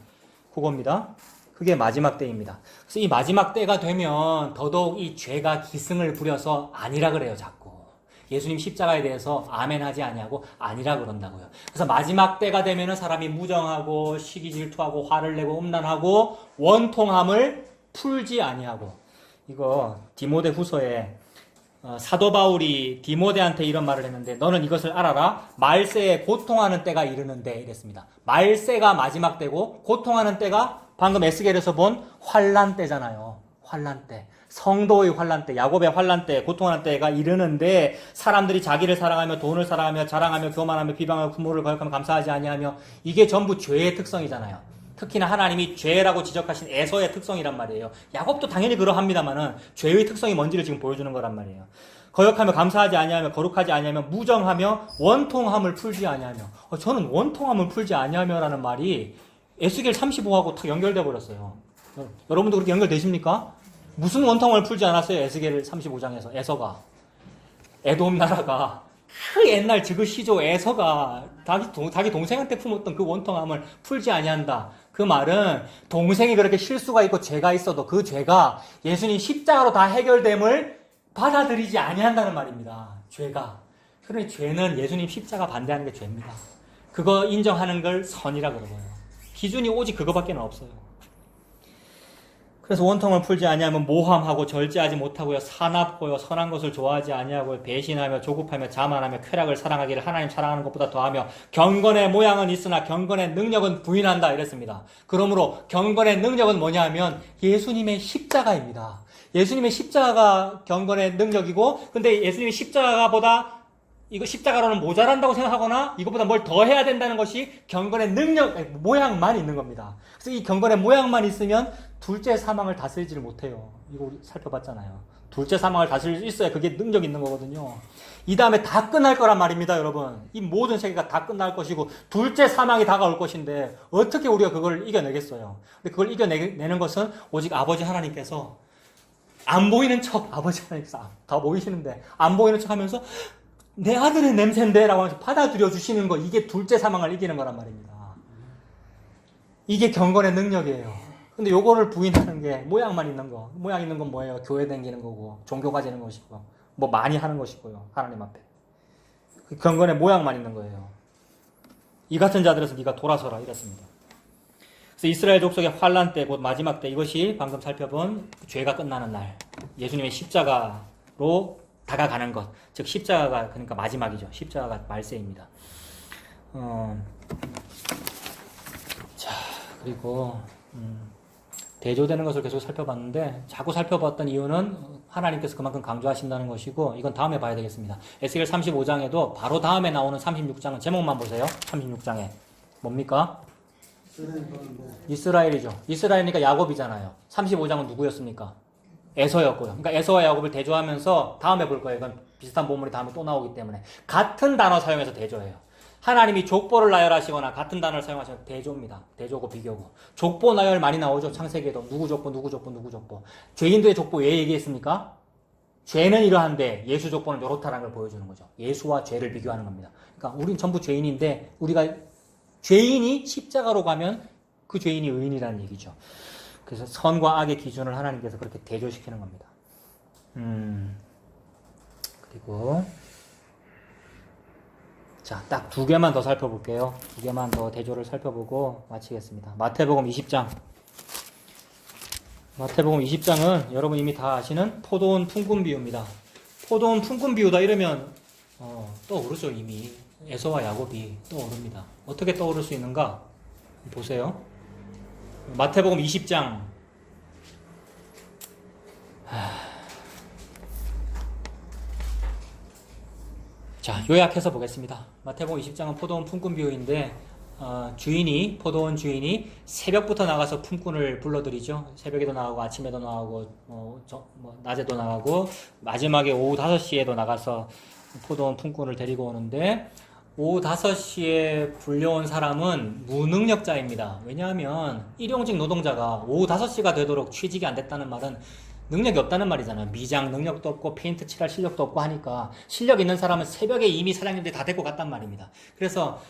그겁니다. 그게 마지막 때입니다. 그래서 이 마지막 때가 되면 더더욱 이 죄가 기승을 부려서 아니라 그래요, 자꾸. 예수님 십자가에 대해서 아멘 하지 아니하고 아니라 그런다고요. 그래서 마지막 때가 되면은 사람이 무정하고 시기 질투하고 화를 내고 음란하고 원통함을 풀지 아니하고. 이거 디모데 후서에 사도 바울이 디모데한테 이런 말을 했는데 너는 이것을 알아라. 말세에 고통하는 때가 이르는데 이랬습니다. 말세가 마지막 때고 고통하는 때가 방금 에스겔에서 본 환난 때잖아요. 환난 때. 성도의 환난 때, 야곱의 환난 때, 고통하는 때가 이르는데 사람들이 자기를 사랑하며 돈을 사랑하며 자랑하며 교만하며 비방하며 부모를 거역하며 감사하지 아니하며 이게 전부 죄의 특성이잖아요. 특히나 하나님이 죄라고 지적하신 에서의 특성이란 말이에요. 야곱도 당연히 그러합니다만은 죄의 특성이 뭔지를 지금 보여주는 거란 말이에요. 거역하며 감사하지 아니하며 거룩하지 아니하며 무정하며 원통함을 풀지 아니하며 저는 원통함을 풀지 아니하며라는 말이 에스겔 35하고 딱 연결돼 버렸어요. 여러분도 그렇게 연결되십니까? 무슨 원통함을 풀지 않았어요? 에스겔 35장에서 에서가 에돔 나라가 그 옛날 지그시조 에서가 자기 동생한테 품었던 그 원통함을 풀지 아니한다. 그 말은 동생이 그렇게 실수가 있고 죄가 있어도 그 죄가 예수님 십자가로 다 해결됨을 받아들이지 아니한다는 말입니다. 죄가. 그러니 죄는 예수님 십자가 반대하는 게 죄입니다. 그거 인정하는 걸 선이라 그러고요. 기준이 오직 그거밖에 없어요. 그래서 원통을 풀지 아니하면 모함하고 절제하지 못하고요, 사납고요, 선한 것을 좋아하지 아니하고 배신하며 조급하며 자만하며 쾌락을 사랑하기를 하나님 사랑하는 것보다 더하며 경건의 모양은 있으나 경건의 능력은 부인한다 이랬습니다. 그러므로 경건의 능력은 뭐냐 하면 예수님의 십자가입니다. 예수님의 십자가가 경건의 능력이고, 근데 예수님의 십자가보다 이거 십자가로는 모자란다고 생각하거나 이것보다 뭘 더 해야 된다는 것이 경건의 능력, 모양만 있는 겁니다. 그래서 이 경건의 모양만 있으면 둘째 사망을 다스리지를 못해요. 이거 우리 살펴봤잖아요. 둘째 사망을 다스릴 수 있어야 그게 능력 있는 거거든요. 이 다음에 다 끝날 거란 말입니다, 여러분. 이 모든 세계가 다 끝날 것이고 둘째 사망이 다가올 것인데 어떻게 우리가 그걸 이겨내겠어요? 근데 그걸 이겨내는 것은 오직 아버지 하나님께서 안 보이는 척, 아버지 하나님께서 다 보이시는데 안 보이는 척 하면서 내 아들의 냄새인데 라고 하면서 받아들여 주시는 거, 이게 둘째 사망을 이기는 거란 말입니다. 이게 경건의 능력이에요. 근데 요거를 부인하는 게 모양만 있는 거. 모양 있는 건 뭐예요? 교회 다니는 거고 종교 가지는 것이고 뭐 많이 하는 것이고요. 하나님 앞에. 그 경건의 모양만 있는 거예요. 이 같은 자들에서 네가 돌아서라 이랬습니다. 그래서 이스라엘 족속의 환란 때, 곧 마지막 때, 이것이 방금 살펴본 죄가 끝나는 날, 예수님의 십자가로 다가가는 것, 즉 십자가가 그러니까 마지막이죠. 십자가가 말세입니다. 자, 그리고 대조되는 것을 계속 살펴봤는데, 자꾸 살펴봤던 이유는 하나님께서 그만큼 강조하신다는 것이고, 이건 다음에 봐야 되겠습니다. 에스겔 35장에도 바로 다음에 나오는 36장은 제목만 보세요. 36장에 뭡니까? 이스라엘이죠. 이스라엘이니까 야곱이잖아요. 35장은 누구였습니까? 에서였고요. 그러니까 에서와 야곱을 대조하면서 다음에 볼 거예요. 이건 비슷한 본문이 다음에 또 나오기 때문에 같은 단어 사용해서 대조해요. 하나님이 족보를 나열하시거나 같은 단어를 사용하시면 대조입니다. 대조고 비교고. 족보 나열 많이 나오죠. 창세기에도 누구 족보, 누구 족보, 누구 족보. 죄인들의 족보 왜 얘기했습니까? 죄는 이러한데 예수 족보는 이렇다라는 걸 보여주는 거죠. 예수와 죄를 비교하는 겁니다. 그러니까 우린 전부 죄인인데 우리가 죄인이 십자가로 가면 그 죄인이 의인이라는 얘기죠. 그래서 선과 악의 기준을 하나님께서 그렇게 대조시키는 겁니다. 그리고 자, 딱 두 개만 더 살펴볼게요. 두 개만 더 대조를 살펴보고 마치겠습니다. 마태복음 20장. 마태복음 20장은 여러분 이미 다 아시는 포도원 품꾼 비유입니다. 포도원 품꾼 비유다 이러면 떠오르죠. 이미 에서와 야곱이 떠오릅니다. 어떻게 떠오를 수 있는가? 보세요. 마태복음 20장. 자, 요약해서 보겠습니다. 마태복음 20장은 포도원 품꾼 비유인데 포도원 주인이 새벽부터 나가서 품꾼을 불러들이죠. 새벽에도 나가고 아침에도 나가고 낮에도 나가고 마지막에 오후 5시에도 나가서 포도원 품꾼을 데리고 오는데, 오후 5시에 불려온 사람은 무능력자입니다. 왜냐하면 일용직 노동자가 오후 5시가 되도록 취직이 안 됐다는 말은 능력이 없다는 말이잖아요. 미장 능력도 없고 페인트 칠할 실력도 없고 하니까, 실력 있는 사람은 새벽에 이미 사장님들이 다 데리고 갔단 말입니다. 그래서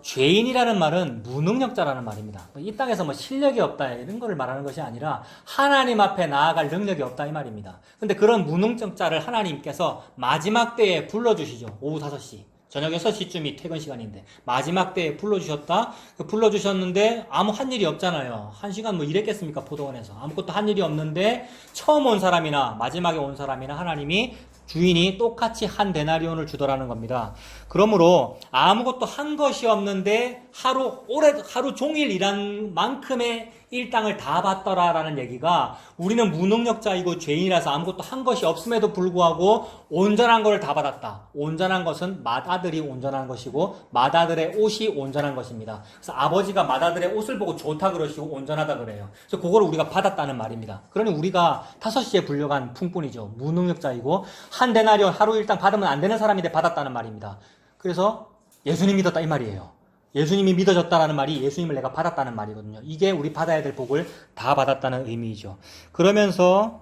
죄인이라는 말은 무능력자라는 말입니다. 이 땅에서 실력이 없다 이런 거를 말하는 것이 아니라 하나님 앞에 나아갈 능력이 없다 이 말입니다. 근데 그런 무능력자를 하나님께서 마지막 때에 불러주시죠. 오후 5시. 저녁 6시쯤이 퇴근 시간인데 마지막 때에 불러주셨다. 불러주셨는데 아무 한 일이 없잖아요. 1시간 일했겠습니까? 포도원에서 아무것도 한 일이 없는데 처음 온 사람이나 마지막에 온 사람이나 하나님이 주인이 똑같이 한 데나리온을 주더라는 겁니다. 그러므로 아무것도 한 것이 없는데 하루 종일 일한 만큼의 일당을 다 받더라라는 얘기가, 우리는 무능력자이고 죄인이라서 아무것도 한 것이 없음에도 불구하고 온전한 것을 다 받았다. 온전한 것은 맏아들이 온전한 것이고 맏아들의 옷이 온전한 것입니다. 그래서 아버지가 맏아들의 옷을 보고 좋다 그러시고 온전하다 그래요. 그래서 그걸 우리가 받았다는 말입니다. 그러니 우리가 5시에 불려간 품꾼이죠. 무능력자이고 한 데나리온 하루 일당 받으면 안 되는 사람인데 받았다는 말입니다. 그래서 예수님 믿었다 이 말이에요. 예수님이 믿어졌다라는 말이 예수님을 내가 받았다는 말이거든요. 이게 우리 받아야 될 복을 다 받았다는 의미이죠. 그러면서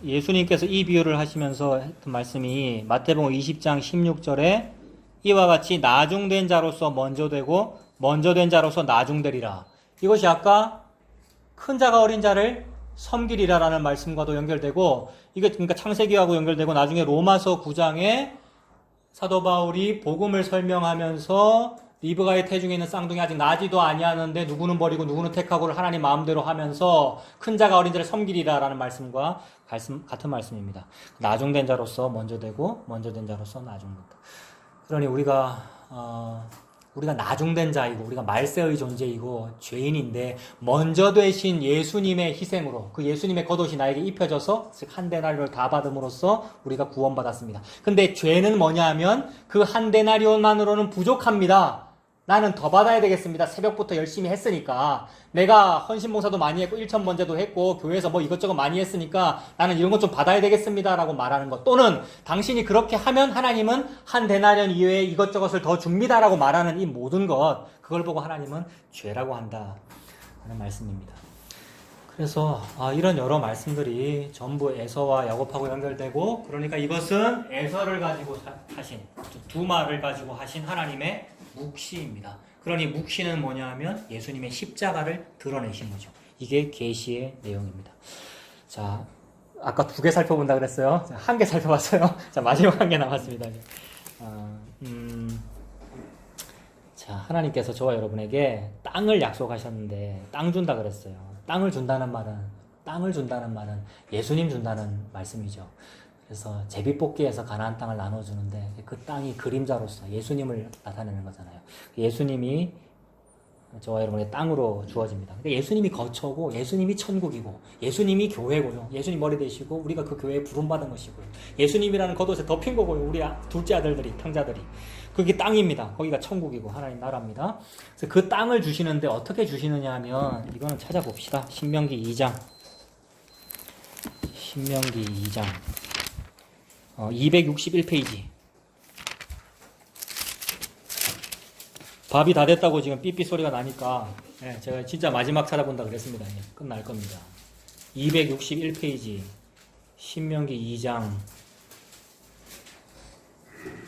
예수님께서 이 비유를 하시면서 했던 말씀이 마태복음 20장 16절에 이와 같이 나중된 자로서 먼저 되고 먼저 된 자로서 나중되리라. 이것이 아까 큰 자가 어린 자를 섬기리라라는 말씀과도 연결되고, 이게 그러니까 창세기하고 연결되고, 나중에 로마서 9장에 사도 바울이 복음을 설명하면서 리브가의 태중에 있는 쌍둥이 아직 나지도 아니하는데 누구는 버리고 누구는 택하고를 하나님 마음대로 하면서 큰 자가 어린 자를 섬기리라라는 말씀과 같은 말씀입니다. 나중된 자로서 먼저 되고 먼저 된 자로서 나중된다. 그러니 우리가 나중된 자이고 우리가 말세의 존재이고 죄인인데 먼저 되신 예수님의 희생으로 그 예수님의 겉옷이 나에게 입혀져서 즉 한 데나리온을 다 받음으로써 우리가 구원받았습니다. 근데 죄는 뭐냐 하면 그 한 데나리온만으로는 부족합니다. 나는 더 받아야 되겠습니다. 새벽부터 열심히 했으니까. 내가 헌신봉사도 많이 했고 1,000번제도 했고 교회에서 뭐 이것저것 많이 했으니까 나는 이런 것 좀 받아야 되겠습니다 라고 말하는 것, 또는 당신이 그렇게 하면 하나님은 한 데나리온 이외에 이것저것을 더 줍니다 라고 말하는 이 모든 것, 그걸 보고 하나님은 죄라고 한다 하는 말씀입니다. 그래서 이런 여러 말씀들이 전부 에서와 야곱하고 연결되고, 그러니까 이것은 에서를 가지고 하신, 두 말을 가지고 하신 하나님의 묵시입니다. 그러니 묵시는 뭐냐 하면 예수님의 십자가를 드러내신 거죠. 이게 계시의 내용입니다. 자, 아까 2개 살펴본다 그랬어요. 1개 살펴봤어요. 자, 마지막 1개 남았습니다. 자, 하나님께서 저와 여러분에게 땅을 약속하셨는데 땅 준다 그랬어요. 땅을 준다는 말은 예수님 준다는 말씀이죠. 그래서 제비뽑기에서 가나안 땅을 나눠주는데 그 땅이 그림자로서 예수님을 나타내는 거잖아요. 예수님이 저와 여러분의 땅으로 주어집니다. 근데 예수님이 거처고 예수님이 천국이고 예수님이 교회고요. 예수님 머리 되시고 우리가 그 교회에 부름받은 것이고요. 예수님이라는 겉옷에 덮인 거고요. 우리 둘째 아들들이, 탕자들이. 그게 땅입니다. 거기가 천국이고 하나님 나라입니다. 그래서 그 땅을 주시는데 어떻게 주시느냐 하면 이거는 찾아봅시다. 신명기 2장 261페이지. 밥이 다 됐다고 지금 삐삐 소리가 나니까 제가 진짜 마지막 찾아본다 그랬습니다. 끝날 겁니다. 261페이지 신명기 2장.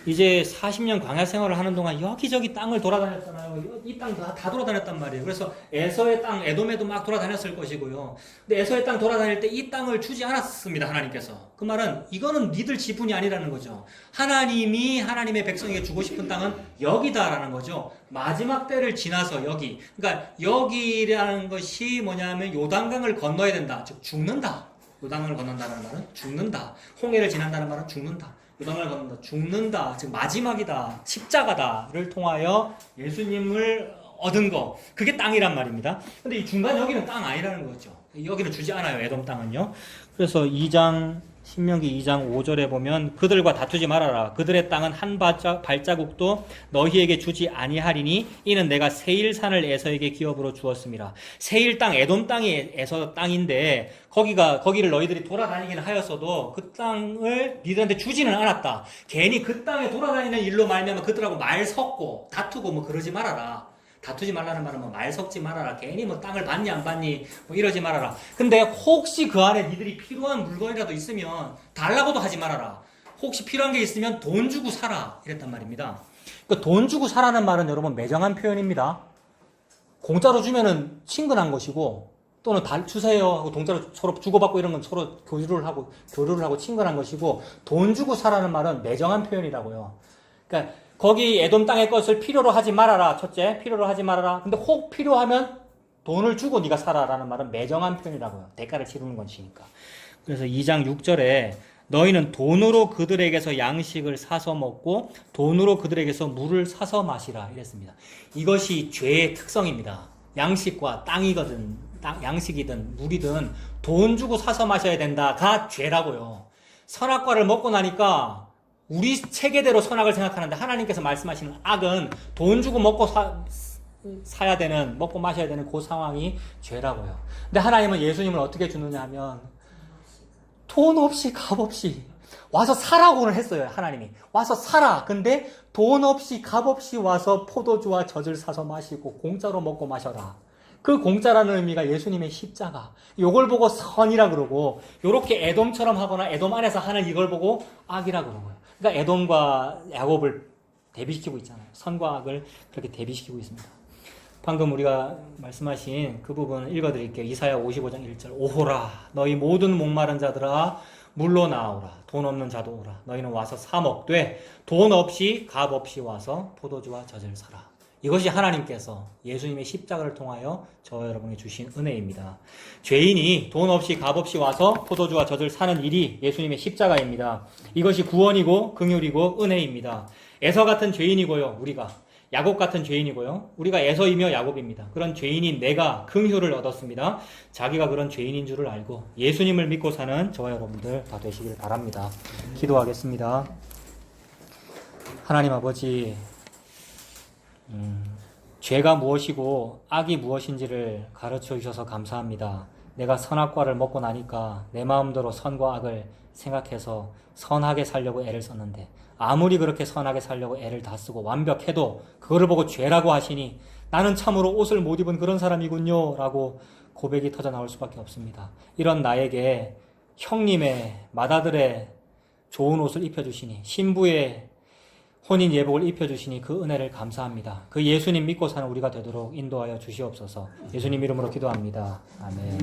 이제 40년 광야 생활을 하는 동안 여기저기 땅을 돌아다녔잖아요. 이 땅 다 돌아다녔단 말이에요. 그래서 에서의 땅, 에돔에도 막 돌아다녔을 것이고요. 근데 에서의 땅 돌아다닐 때 이 땅을 주지 않았습니다. 하나님께서. 그 말은 이거는 니들 지분이 아니라는 거죠. 하나님이 하나님의 백성에게 주고 싶은 땅은 여기다라는 거죠. 마지막 때를 지나서 여기. 그러니까 여기라는 것이 뭐냐면 요단강을 건너야 된다. 즉 죽는다. 요단강을 건넌다는 말은 죽는다. 홍해를 지난다는 말은 죽는다. 요단강을 건넌다. 죽는다. 즉 마지막이다. 십자가다를 통하여 예수님을 얻은 거. 그게 땅이란 말입니다. 근데 이 중간 여기는 땅 아니라는 거죠. 여기는 주지 않아요. 에돔 땅은요. 그래서 신명기 2장 5절에 보면 그들과 다투지 말아라. 그들의 땅은 한 발자국도 너희에게 주지 아니하리니 이는 내가 세일산을 에서에게 기업으로 주었습니다. 세일 땅, 에돔 땅이 에서 땅인데 거기를 너희들이 돌아다니기는 하였어도 그 땅을 니들한테 주지는 않았다. 괜히 그 땅에 돌아다니는 일로 말미암아 그들하고 말 섞고 다투고 뭐 그러지 말아라. 다투지 말라는 말은 말 섞지 말아라. 괜히 땅을 받니 안 받니 이러지 말아라. 근데 혹시 그 안에 니들이 필요한 물건이라도 있으면 달라고도 하지 말아라. 혹시 필요한 게 있으면 돈 주고 사라. 이랬단 말입니다. 그러니까 돈 주고 사라는 말은 여러분 매정한 표현입니다. 공짜로 주면은 친근한 것이고, 또는 주세요 하고 동자로 서로 주고받고 이런 건 서로 교류를 하고 친근한 것이고, 돈 주고 사라는 말은 매정한 표현이라고요. 그러니까 거기 에돔 땅의 것을 필요로 하지 말아라. 첫째, 필요로 하지 말아라. 근데 혹 필요하면 돈을 주고 네가 사라라는 말은 매정한 표현이라고요. 대가를 치르는 것이니까. 그래서 2장 6절에 너희는 돈으로 그들에게서 양식을 사서 먹고 돈으로 그들에게서 물을 사서 마시라 이랬습니다. 이것이 죄의 특성입니다. 양식과 양식이든 물이든 돈 주고 사서 마셔야 된다가 죄라고요. 선악과를 먹고 나니까 우리 체계대로 선악을 생각하는데 하나님께서 말씀하시는 악은 돈 주고 먹고 사야 되는, 먹고 마셔야 되는 그 상황이 죄라고요. 근데 하나님은 예수님을 어떻게 주느냐 하면 돈 없이 값 없이 와서 사라고는 했어요. 하나님이 와서 사라. 근데 돈 없이 값 없이 와서 포도주와 젖을 사서 마시고 공짜로 먹고 마셔라. 그 공짜라는 의미가 예수님의 십자가. 요걸 보고 선이라 그러고, 요렇게 에돔처럼 하거나 에돔 안에서 하는 이걸 보고 악이라 그러고요. 그러니까 에돔과 야곱을 대비시키고 있잖아요. 선과 악을 그렇게 대비시키고 있습니다. 방금 우리가 말씀하신 그 부분 읽어드릴게요. 이사야 55장 1절. 오호라 너희 모든 목마른 자들아 물로 나오라. 돈 없는 자도 오라. 너희는 와서 사 먹되 돈 없이 값 없이 와서 포도주와 젖을 사라. 이것이 하나님께서 예수님의 십자가를 통하여 저와 여러분에게 주신 은혜입니다. 죄인이 돈 없이 값 없이 와서 포도주와 젖을 사는 일이 예수님의 십자가입니다. 이것이 구원이고 긍휼이고 은혜입니다. 에서 같은 죄인이고요. 우리가 야곱 같은 죄인이고요. 우리가 에서이며 야곱입니다. 그런 죄인인 내가 긍휼을 얻었습니다. 자기가 그런 죄인인 줄을 알고 예수님을 믿고 사는 저와 여러분들 다 되시길 바랍니다. 기도하겠습니다. 하나님 아버지, 죄가 무엇이고 악이 무엇인지를 가르쳐 주셔서 감사합니다. 내가 선악과를 먹고 나니까 내 마음대로 선과 악을 생각해서 선하게 살려고 애를 썼는데 아무리 그렇게 선하게 살려고 애를 다 쓰고 완벽해도 그거를 보고 죄라고 하시니 나는 참으로 옷을 못 입은 그런 사람이군요 라고 고백이 터져 나올 수밖에 없습니다. 이런 나에게 형님의 맏아들의 좋은 옷을 입혀주시니 신부의 혼인 예복을 입혀주시니 그 은혜를 감사합니다. 그 예수님 믿고 사는 우리가 되도록 인도하여 주시옵소서. 예수님 이름으로 기도합니다. 아멘.